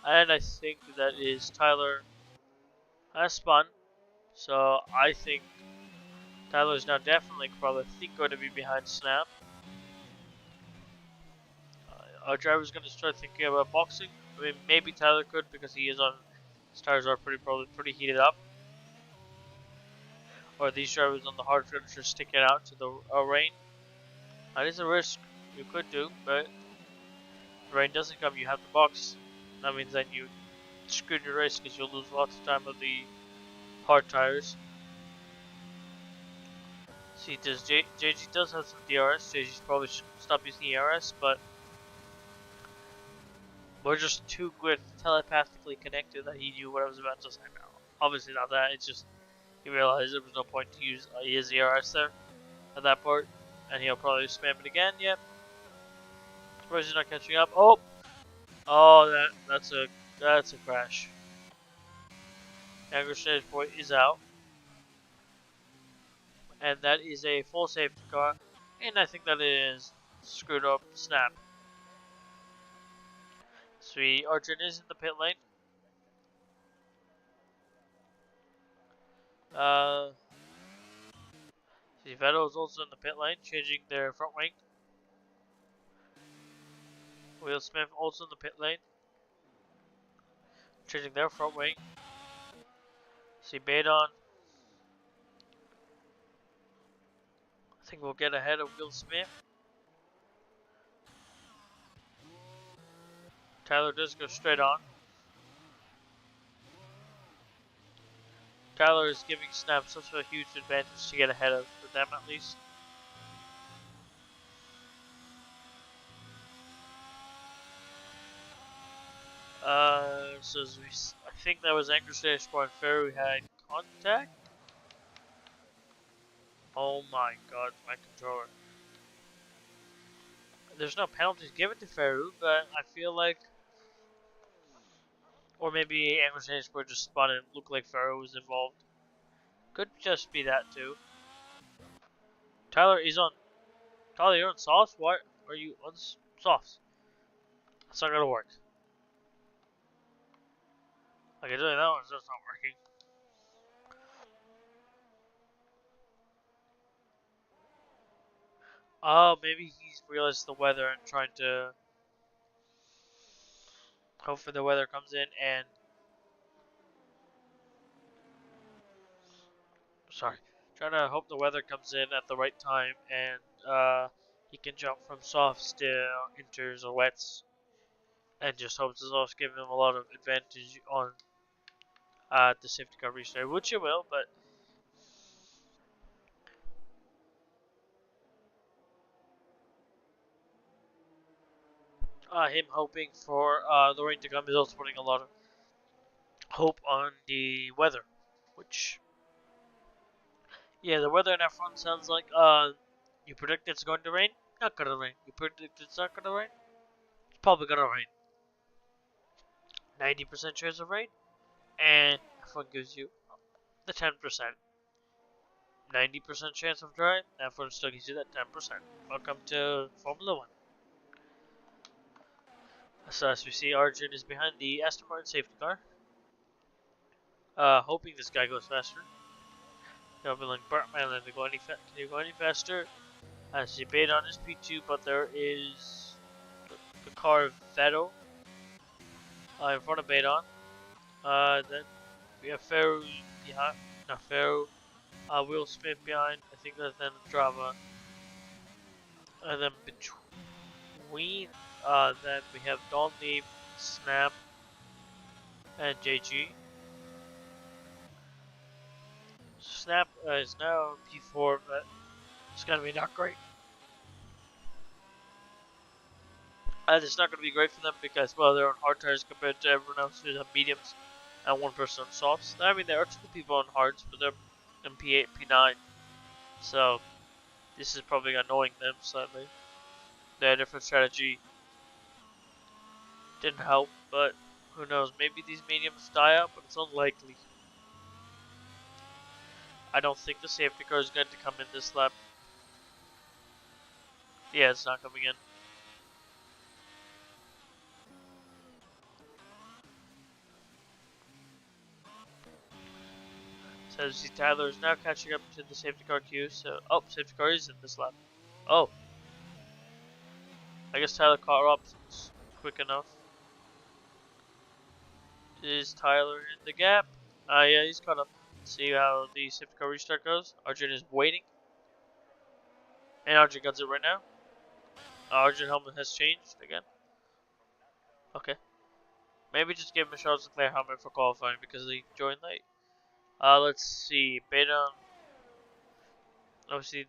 And I think that is Tyler has spun. So I think Tyler is now definitely probably going to be behind Snap. Our driver's going to start thinking about boxing. I mean, maybe Tyler could because he is on. His tires are probably pretty heated up. Or these drivers on the hard finisher sticking out to the rain. That is a risk you could do, but if the rain doesn't come, you have to box. That means then you screw your race because you'll lose lots of time with the hard tires. See, JG does have some DRS. JG probably should stop using ERS, but we're just too good telepathically connected that he knew what I was about to say now. Obviously not that, it's just he realized there was no point to use his ERS there at that part, and he'll probably spam it again. Yep. Surprised he's not catching up. Oh, that's a crash. Angry Stage Boy is out, and that is a full safety car, and I think that is screwed up Snap. Sweet Arjun is in the pit lane. See, Vettel is also in the pit lane, changing their front wing. Will Smith also in the pit lane, changing their front wing. See, Badon. I think we'll get ahead of Will Smith. Tyler does go straight on. Tyler is giving Snap such a huge advantage to get ahead of them at least. So I think that was Anchor Stage Sport and Ferry had contact. Oh my god, my controller. There's no penalties given to Ferru, but I feel like, or maybe Anchor Stage Sport just spun and looked like Ferru was involved. Could just be that too. Tyler is on. Tyler, you're on softs? Why are you on softs? That's not gonna work. I can tell you that one's just not working. Oh, maybe he's realized the weather and trying to hope for the weather comes in and sorry, trying to hope the weather comes in at the right time and he can jump from softs to inters or wets and just hopes this will give him a lot of advantage on the safety car restart, which it will, but him hoping for the rain to come is also putting a lot of hope on the weather, which yeah, the weather in F1 sounds like you predict it's going to rain, not gonna rain. You predict it's not gonna rain, it's probably gonna rain. 90% chance of rain, and F1 gives you the 10%. 90% chance of dry, F1 still gives you that 10%. Welcome to Formula 1. So as we see, Arjun is behind the Aston Martin safety car. Hoping this guy goes faster. They'll be like, Bartman, can you go any faster? I see Bait on his P2, but there is the car of Vettel in front of Baton. Then we have Ferro behind, not Ferro, Will Smith behind. I think that's then Drama. And then between, then we have Don Lee, Snap, and JG. Snap is now P4, but it's gonna be not great. And it's not gonna be great for them because, well, they're on hard tires compared to everyone else who's on mediums and one person on softs. I mean, there are two people on hards, but they're and P8, P9. So this is probably annoying them slightly. Their different strategy didn't help, but who knows? Maybe these mediums die out, but it's unlikely. I don't think the safety car is going to come in this lap. Yeah, it's not coming in. So you see Tyler is now catching up to the safety car queue. So, oh, safety car is in this lap. Oh, I guess Tyler caught up quick enough. Is Tyler in the gap? Yeah, he's caught up. See how the safety car restart goes. Arjun is waiting, and Arjun gets it right now. Arjun helmet has changed again. Okay, maybe just give him a Charles Leclerc helmet for qualifying because he joined late. Let's see. Beta, obviously,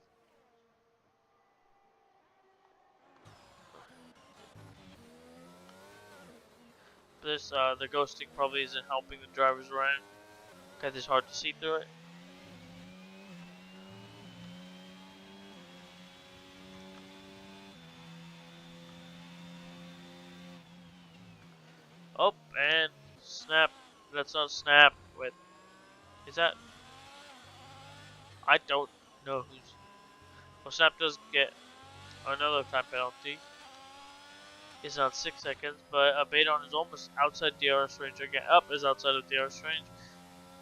the ghosting probably isn't helping the drivers around. Because it's hard to see through it. Oh, and snap. That's not snap. Wait, is that? I don't know who's. Well, snap does get another time penalty. It's on 6 seconds, but Badon is almost outside DRS range again. Up is outside of DRS range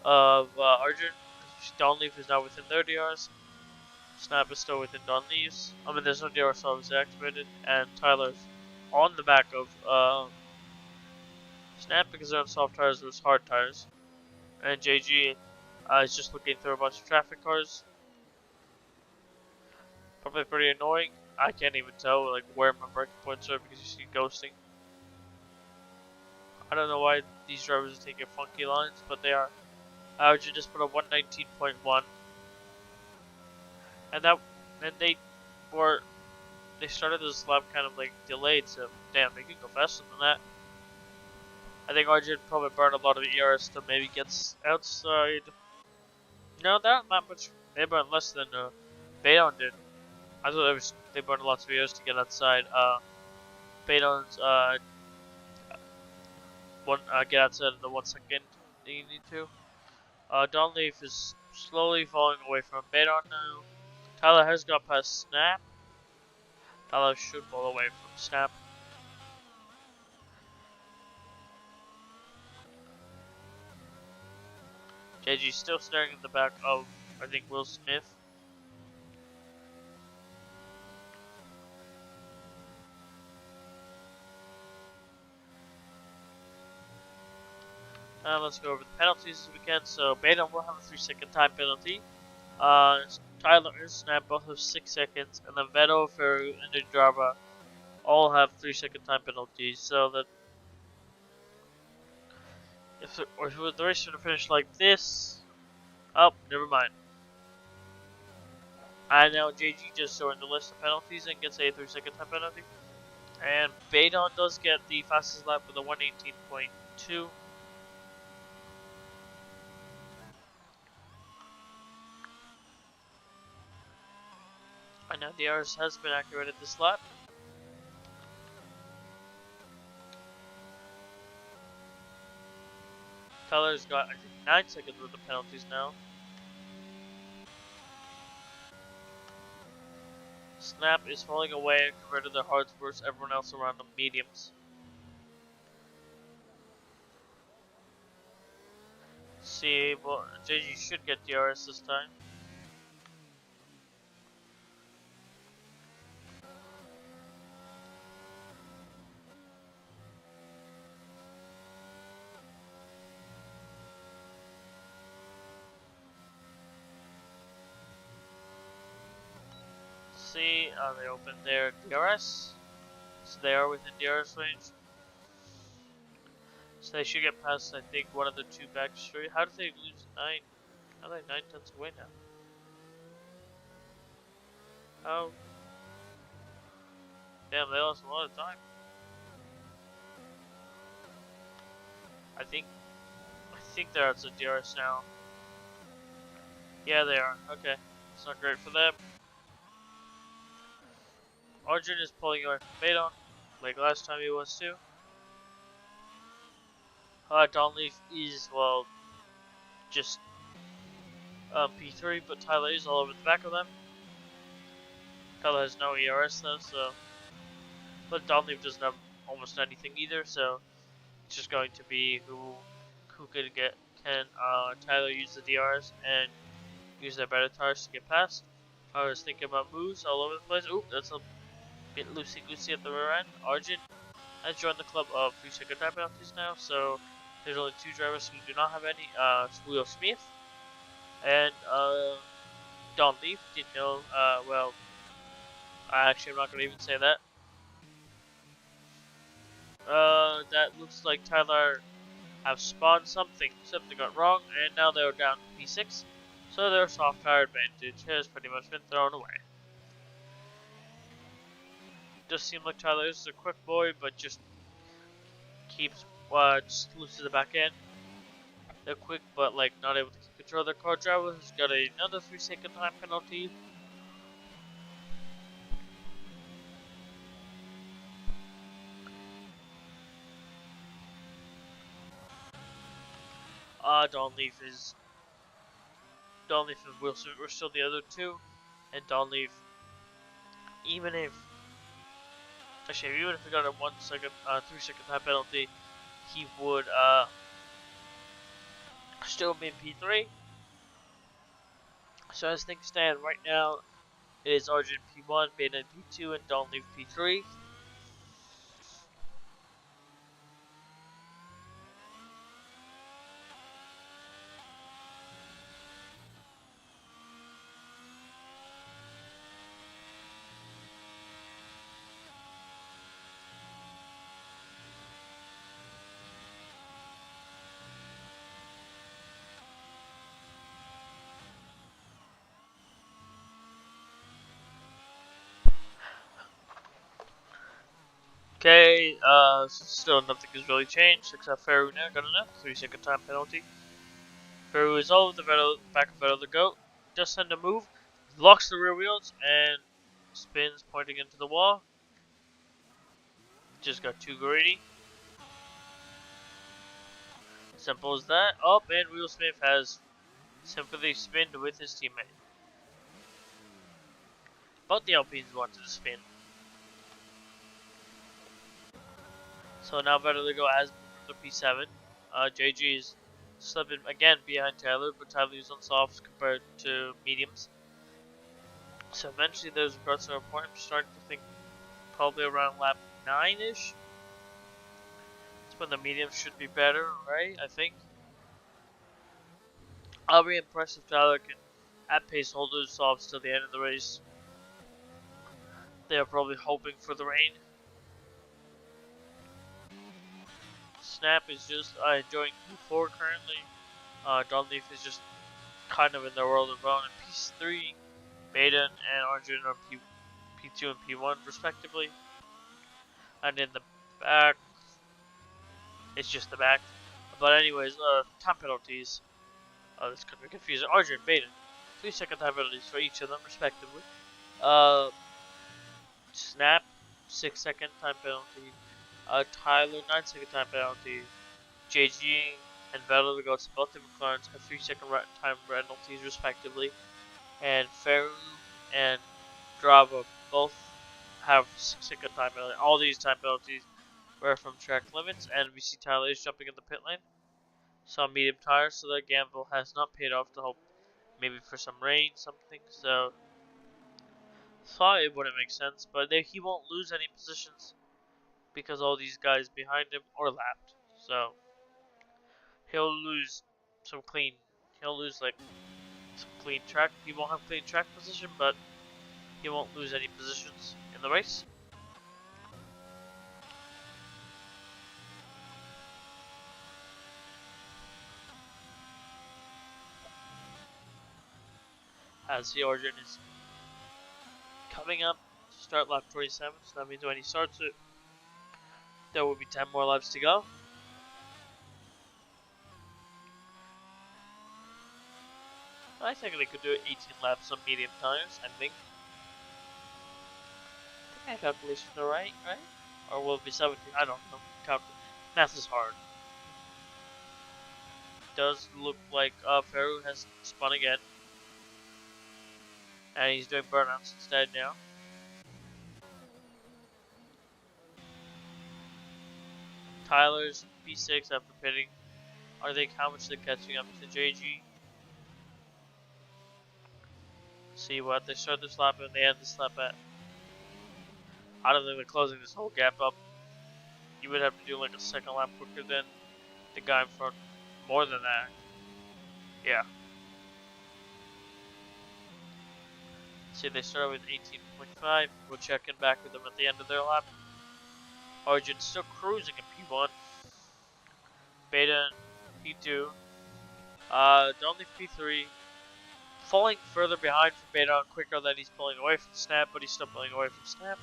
of Arjun. Donleaf is now within their DRS. Snap is still within Donleaf's. I mean, there's no DRS obviously activated, and Tyler's on the back of Snap because they're on soft tires versus hard tires. And JG is just looking through a bunch of traffic cars. Probably pretty annoying. I can't even tell like where my braking points are because you see ghosting. I don't know why these drivers are taking funky lines, but they are. Arjun just put a 119.1, and they started this lap kind of like delayed. So damn, they can go faster than that. I think Arjun probably burned a lot of ERS to maybe get outside. No, not much. They burned less than Bayon did. I thought they burned lots of ERS to get outside. Bayon's get outside in the 1 second that you need to. Donleaf is slowly falling away from Bayon now. Tyler has got past Snap. Tyler should fall away from Snap. JG's still staring in the back of, I think, Will Smith. Let's go over the penalties as we can. So, Bayon will have a 3-second time penalty. Tyler and Snap both have 6 seconds, and then Vettel, Ferru, and Indrava all have 3-second time penalties. So that if the race were to finish like this, oh, never mind. And now JG just showing the list of penalties and gets a 3-second time penalty. And Bayon does get the fastest lap with a 118.2. And now the DRS has been activated this lap. Tyler's got, I think, 9 seconds worth of penalties now. Snap is falling away compared to the hards versus everyone else around the mediums. See, well, JG should get DRS this time. See, they opened their DRS, so they are within DRS range. So they should get past, I think, one of the two back straight. How did they lose 9? How are they 9 tenths away now? Oh, damn, they lost a lot of time. I think they're at the DRS now. Yeah, they are. Okay. It's not great for them. Arjun is pulling away from Badon, like last time he was too. Donleaf is, well, just P3, but Tyler is all over the back of them. Tyler has no ERS though, so. But Donleaf doesn't have almost anything either, so it's just going to be who can Tyler use the DRs and use their better tires to get past. I was thinking about moves all over the place. Oop, that's a bit loosey-goosey at the rear end. Arjun has joined the club of 3-second time penalties now, so there's only 2 drivers who do not have any. It's Will Smith and Don Leaf. Didn't know, well, I'm not going to even say that. That looks like Tyler have spawned something. Something got wrong, and now they're down to P6. So their soft tire advantage has pretty much been thrown away. Does seem like Tyler is a quick boy, but just keeps just loses the back end. They're quick, but like not able to keep control of their car. Driver has got another 3-second time penalty. Don Leaf and Wilson were still the other 2, and Don Leaf, even if he got a 3-second time penalty, he would still be in P3. So as things stand right now, it is Arjun P1, Beta P2, and Don Leaf P3. Okay, still nothing has really changed except Faru now got enough 3-second time penalty. Faru is all of the back of Vettel the goat. Just send a move, locks the rear wheels, and spins pointing into the wall. Just got too greedy. Simple as that. Oh, and Will Smith has simply spinned with his teammate. Both the Alpines wanted to spin. So now Vettel has moved to P7. JG is slipping again behind Taylor, but Tyler is on softs compared to mediums. So eventually those regards are important. I'm starting to think probably around lap 9-ish. That's when the mediums should be better, right? I think. I'll be impressed if Tyler can at pace hold those softs till the end of the race. They are probably hoping for the rain. Snap is just enjoying P4 currently. Don Leaf is just kind of in their world of own in P3. Beta and Arjun are P2 and P1 respectively. And in the back, it's just the back. But anyways, time penalties. This could be confusing. Arjun, Beta, 3-second time penalties for each of them respectively. Snap, 6-second time penalty. Tyler, 9-second time penalty. JG and Vettel go to both the McLarens have 3-second time penalties respectively. And Faru and Drava both have 6-second time penalty. All these time penalties were from track limits, and we see Tyler is jumping in the pit lane. Some medium tires, so that gamble has not paid off to hope maybe for some rain, something. So thought it wouldn't make sense, but he won't lose any positions because all these guys behind him are lapped. So he'll lose some clean. He'll lose like some clean track. He won't have clean track position, but he won't lose any positions in the race. As the Origin is coming up to start lap 27, so that means when he starts it, there will be 10 more laps to go. I think they could do 18 laps on medium tires, I think. I think my calculations are right? Or will it be 17? I don't know. Math is hard. Does look like Faru has spun again. And he's doing burnouts instead now. Tyler's P6 after pitting. Are they how much they're catching up to JG? See what they start this lap and they end this lap at. I don't think they're closing this whole gap up. You would have to do like a second lap quicker than the guy in front. More than that. Yeah. See, they started with 18.5. We'll check in back with them at the end of their lap. Origin still cruising in P1. Beta in P2. Donley P3. Falling further behind for Beta quicker than he's pulling away from Snap, but he's still pulling away from Snap.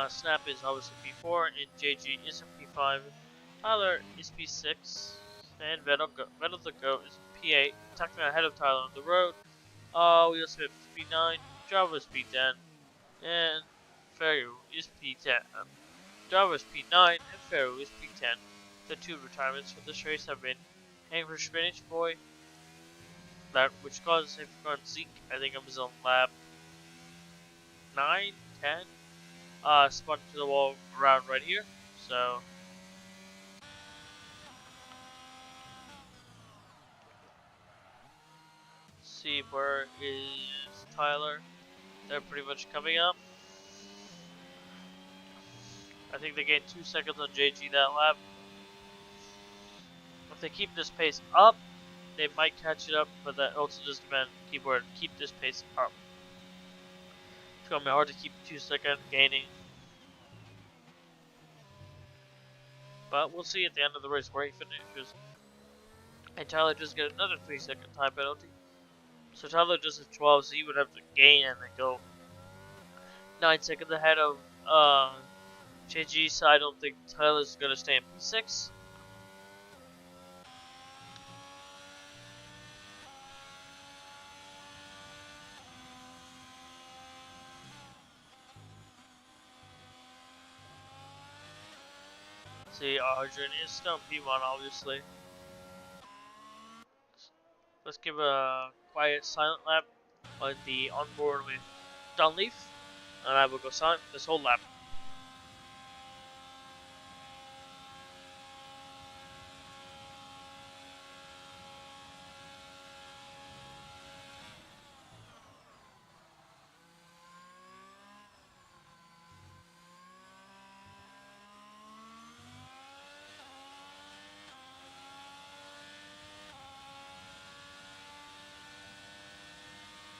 Snap is obviously P4, and JG is in P5. Tyler is P6, and Vettel the Goat is P8, tucking ahead of Tyler on the road. Wheel Smith is P9, Java is P10, and Ferru is P10. Java is P9, and Ferru is P10. The two retirements for this race have been Angry Spinach Boy, which caused him to run Zeke. I think it was on lap 9, 10. Spun to the wall around right here, so see where is Tyler. They're pretty much coming up. I think they gained 2 seconds on JG that lap. If they keep this pace up, they might catch it up, but that also just depends. Keep this pace up. It's gonna be hard to keep 2 seconds gaining. But we'll see at the end of the race where he finishes. And Tyler just get another 3-second time penalty. So Tyler just at 12, so he would have to gain and then go 9 seconds ahead of JG. So I don't think Tyler's gonna stay in P6. See, Arjun is still P1, obviously. Let's give a quiet, silent lap on the onboard with Dunleaf, and I will go silent this whole lap.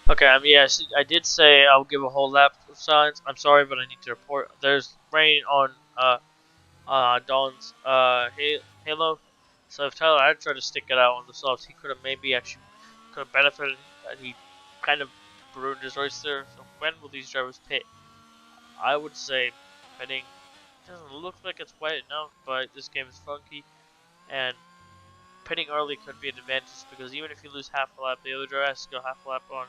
Okay, yes, I did say I'll give a whole lap of silence. I'm sorry, but I need to report. There's rain on Dawn's Halo. So if Tyler had tried to stick it out on the softs, he could have maybe actually benefited. He kind of ruined his race there. So when will these drivers pit? I would say pitting doesn't look like it's wet enough, but this game is funky, and pitting early could be an advantage because even if you lose half a lap, the other driver has to go half a lap on.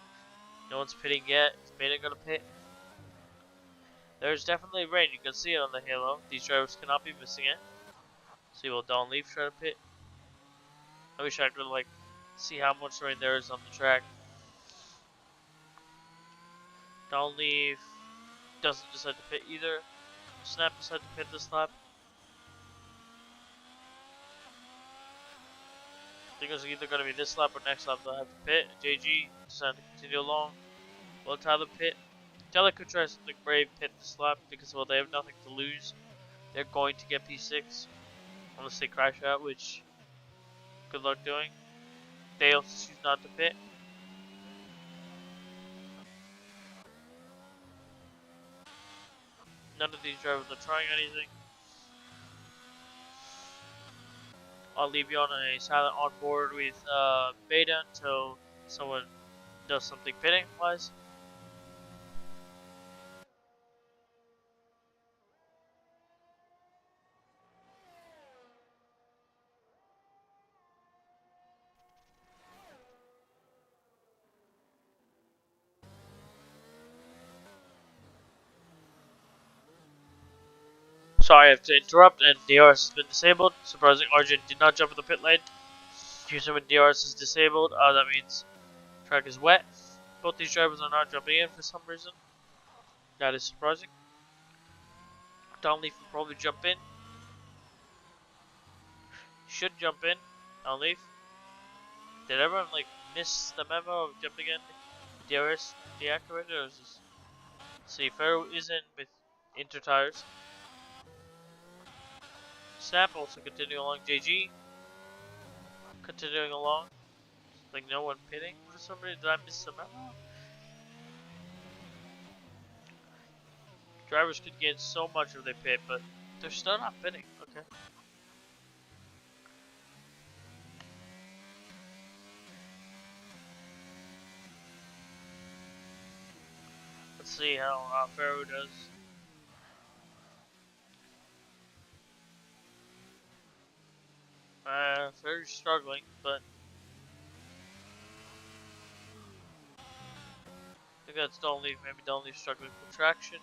No one's pitting yet. Is Beta gonna pit? There's definitely rain. You can see it on the Halo. These drivers cannot be missing it. See, will Don Leaf try to pit? I wish I could like see how much rain there is on the track. Don Leaf doesn't decide to pit either. Snap decided to pit this lap. I think it's either going to be this lap or next lap they'll have to pit. JG decided to continue along. Will Tyler pit? Tyler could try something brave, pit this lap because, well, they have nothing to lose. They're going to get P6 unless they crash out, which good luck doing. They also choose not to pit. None of these drivers are trying anything. I'll leave you on a silent onboard with Beta until someone does something pitting wise. Sorry, I have to interrupt, and DRS has been disabled. Surprising, Arjun did not jump in the pit lane. Usually when DRS is disabled, that means track is wet. Both these drivers are not jumping in for some reason. That is surprising. Donleaf will probably jump in. Should jump in. Donleaf. Did everyone like miss the memo of jumping in? DRS deactivated, or is this? See, Pharaoh is in with Inter tires. Snap also continuing along. JG continuing along. Like no one pitting for some reason. Did I miss the memo? Drivers could gain so much if they pit, but they're still not pitting. Okay. Let's see how Pharaoh does. Pharaoh's struggling, but I think that's Donleaf. Maybe Donleaf struggling for traction.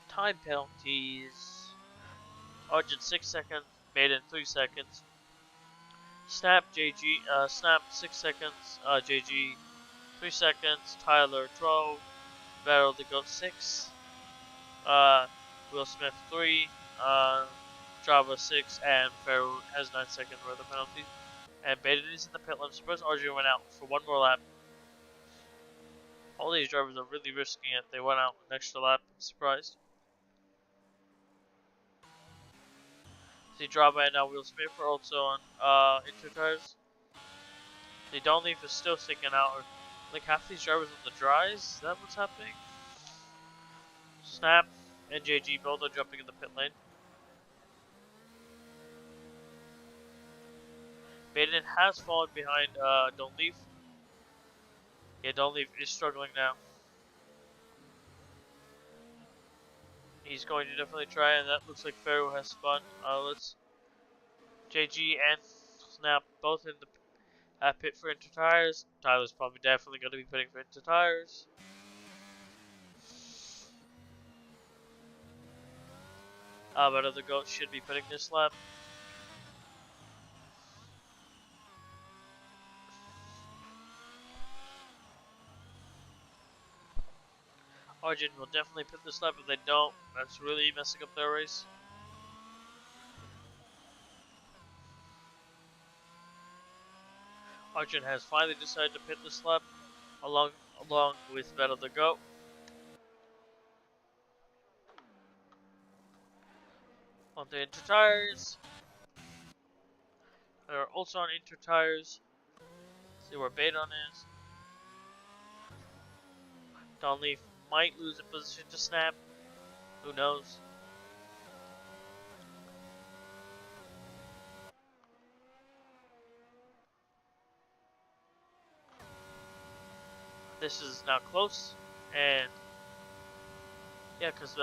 Time penalties. Arjun 6 seconds. Maiden 3 seconds. Snap JG. Snap 6 seconds. JG 3 seconds. Tyler 12. Battle to go 6. Will Smith 3. Java 6, and Pharaoh has 9 seconds worth of penalties. And Baden is in the pit lane. Suppose Arjun went out for one more lap. All these drivers are really risking it. They went out an extra lap. I'm surprised. See, Java and now Will Smith are also on Inter tires. The Donleaf is still sticking out. Like half these drivers on the dries. Is that what's happening? Snap and JG both are jumping in the pit lane. Baden has fallen behind Donleaf. Yeah, Donleaf is struggling now. He's going to definitely try, and that looks like Pharaoh has spun. Let's JG and Snap both in the pit for Inter tires. Tyler's probably definitely going to be pitting for Inter tires. But other goats should be pitting this lap. Arjun will definitely pit this lap. If they don't, that's really messing up their race. Arjun has finally decided to pit this lap along with Battle the Goat. On the Inter tires. They're also on Inter tires. See where Badon is. Donleaf might lose a position to Snap. Who knows? This is now close, and yeah, because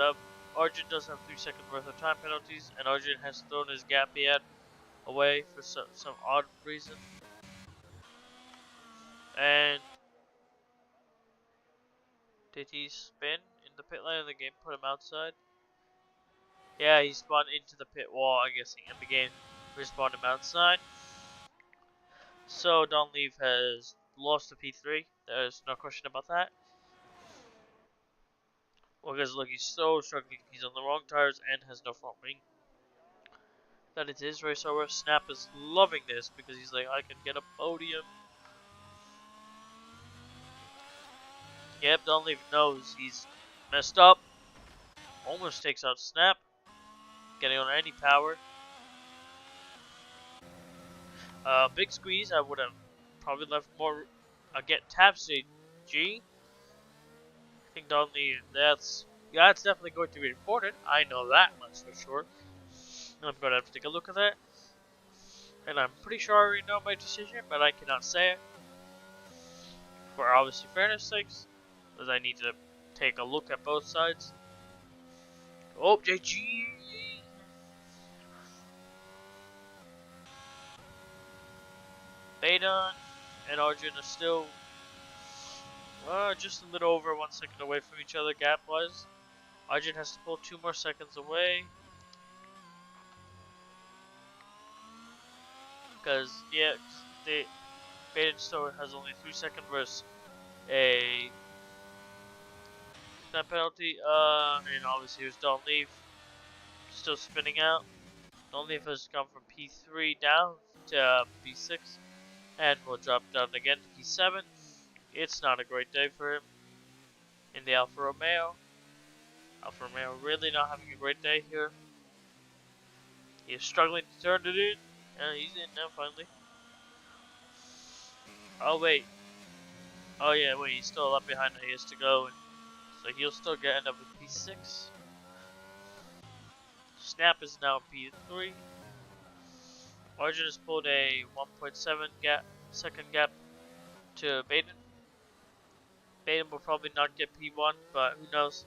Arjun does have 3 seconds worth of time penalties, and Arjun has thrown his gap he had away for some odd reason. And did he spin in the pit lane of the game? Put him outside? Yeah, he spawned into the pit wall, I guess, in the game. Respawned him outside. So Donleaf has lost to P3. There's no question about that. Well, because look, he's so struggling. He's on the wrong tires and has no front wing. That is his race over. Snap is loving this because he's like, I can get a podium. Yep, Donleaf knows he's messed up. Almost takes out Snap. Getting on any power. Big squeeze. I would have probably left more. Get tap stage G. I think Donleaf. That's definitely going to be reported. I know that much for sure. I'm going to have to take a look at that. And I'm pretty sure I already know my decision, but I cannot say it. For obviously fairness sakes. Because I need to take a look at both sides. Oh, JG! Badon and Arjun are still Just a little over 1 second away from each other gap-wise. Arjun has to pull 2 more seconds away. Because, yeah, Baden still has only 3 seconds versus a snap penalty. And obviously here's Don Leaf still spinning out. Don Leaf has gone from P3 down to P6 and will drop down again to P7. It's not a great day for him in the Alfa Romeo. Alfa Romeo really not having a great day here. He is struggling to turn it in. And he's in now finally. Oh wait. Oh yeah, wait, he's still up behind. He has to go. So he'll still end up with P6. Snap is now P3. Arjun has pulled a 1.7 second gap to Baden. Baden will probably not get P1, but who knows?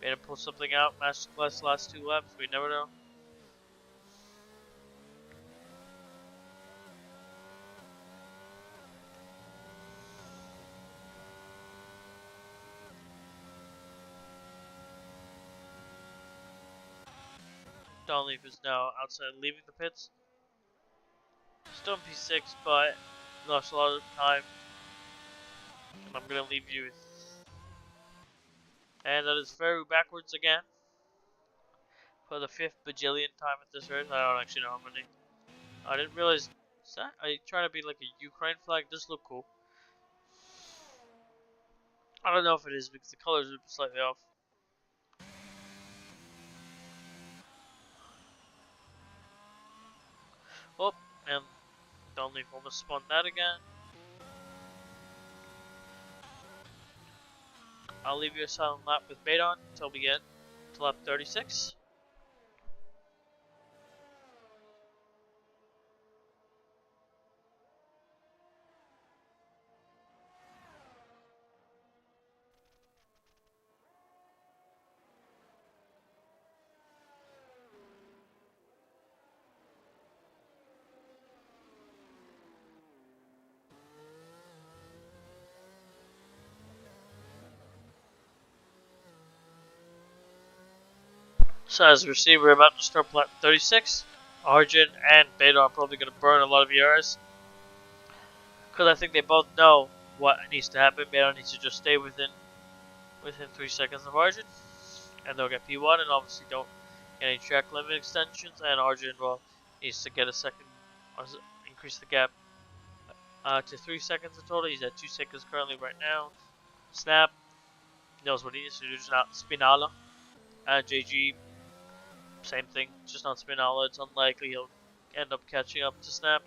Baden pull something out. Masterclass last 2 laps. We never know. Don Leaf is now outside leaving the pits. Still in P6, but lost a lot of time. And I'm going to leave you with... And that is very backwards again. For the 5th bajillion time at this race. I don't actually know how many. I didn't realize... Is that? Are you trying to be like a Ukraine flag? It does look cool. I don't know if it is because the colors are slightly off. Oh, and Don Leaf almost spun that again. I'll leave you a silent lap with Baydon until we get to lap 36. So as we see, we're about to start lap 36. Arjun and Baydon are probably going to burn a lot of ERS. Because I think they both know what needs to happen. Baydon needs to just stay within 3 seconds of Arjun. And they'll get P1 and obviously don't get any track limit extensions. And Arjun needs to get a second, increase the gap to 3 seconds in total. He's at 2 seconds currently right now. Snap knows what he needs to do, just not Spinala. JG, same thing, just not Spinala. It's unlikely he'll end up catching up to Snap.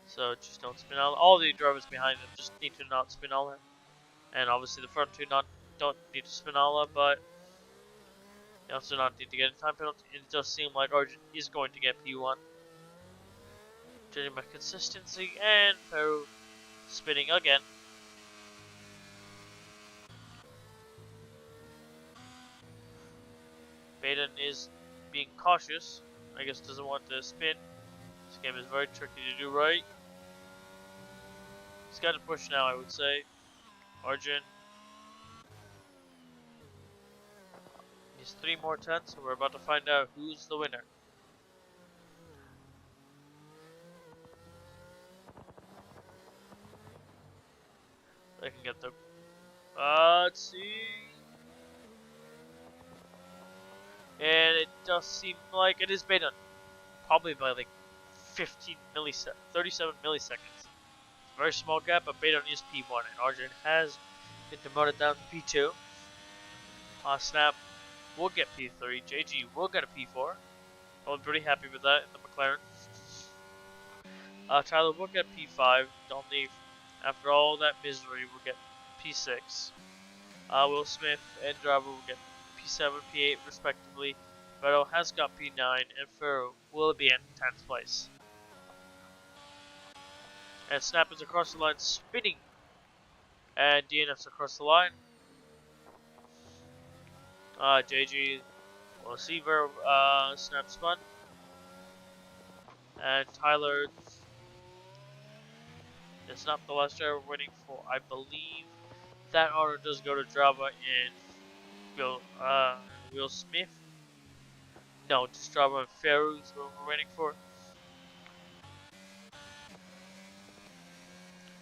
So just don't Spinala. All the drivers behind him just need to not Spinala. And obviously the front two don't need to Spinala, but they also not need to get a time penalty. It does seem like Arjun is going to get P1. Judging by consistency, and Peru spinning again. Baden is being cautious. I guess doesn't want to spin. This game is very tricky to do right. He's got to push now, I would say. Arjun needs 3 more tenths, so we're about to find out who's the winner. I can get the... let's see... And it does seem like it is Baden. Probably by like 37 milliseconds. Very small gap, but Baden is P1, and Arjun has been demoted down to P2. Snap will get P3. JG will get a P4. I'm pretty happy with that in the McLaren. Tyler will get P5. Don Leaf, after all that misery, will get P6. Will Smith and Driver will get P7, P8 respectively. Vettel has got P9, and Ferro will be in 10th place. And Snap is across the line spinning. And DNF's across the line. JG will see where Snap spun. And Tyler is not the last driver waiting for, I believe, That honor does go to Drama and Will Smith. No, just Drama and Farouk is what we're waiting for.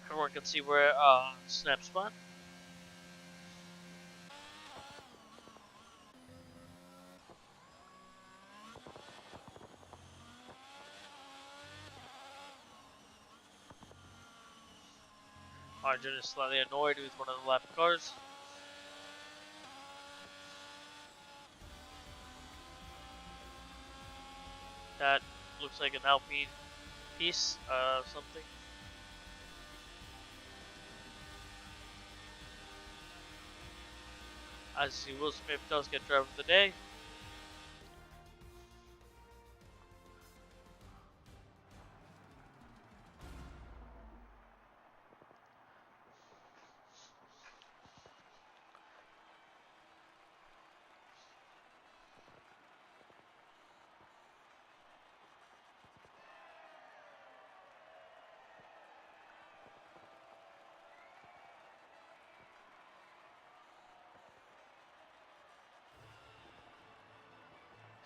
Everyone can see where Snap spawned. Arjun is slightly annoyed with one of the lap cars. That looks like an Alpine piece, something. As you see, Will Smith does get driver of the day.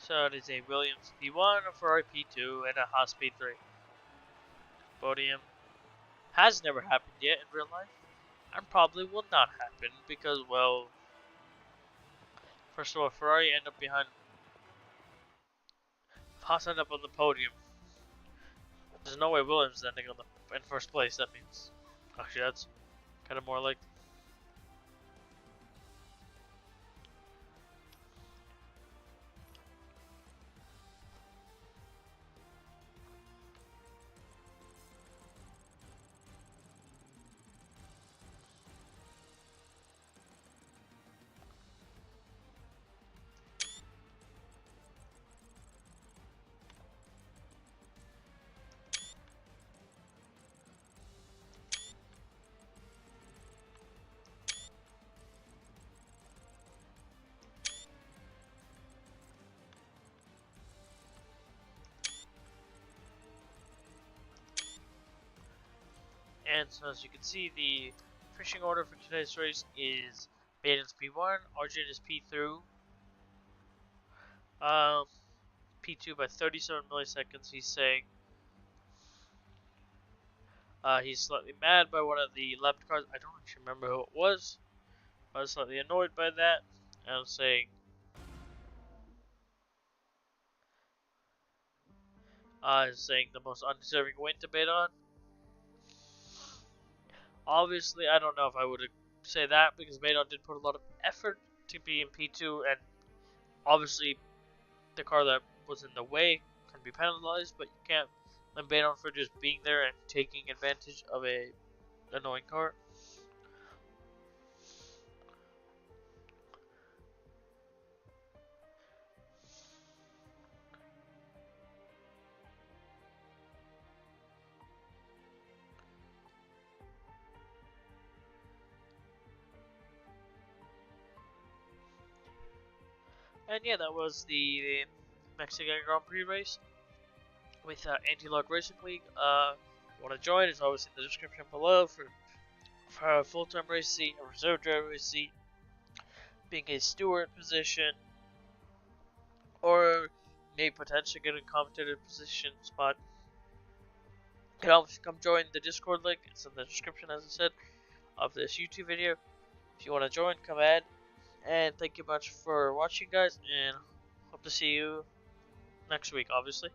So it is a Williams P1, a Ferrari P2, and a Haas P3. Podium has never happened yet in real life, and probably will not happen because, well, first of all, Ferrari end up behind. If Haas end up on the podium, there's no way Williams is ending on in first place. That means, actually, that's kind of more like. And so as you can see, the finishing order for today's race is Maiden's P1, Arjun is P2, P2 by 37 milliseconds. He's saying he's slightly mad by one of the left cars. I don't actually remember who it was. I was slightly annoyed by that. And I'm saying the most undeserving win to bid on. Obviously, I don't know if I would say that because Maydon did put a lot of effort to be in P2, and obviously the car that was in the way can be penalized, but you can't blame Maydon for just being there and taking advantage of a annoying car. And yeah, that was the Mexican Grand Prix race with Anti-Lock Racing League. Want to join? It's always in the description below for a full-time race seat, a reserve driver race seat, being a steward position, or may potentially get a commentator position spot. You can always come join the Discord link. It's in the description, as I said, of this YouTube video. If you want to join, come add. And thank you much for watching, guys, and hope to see you next week, obviously.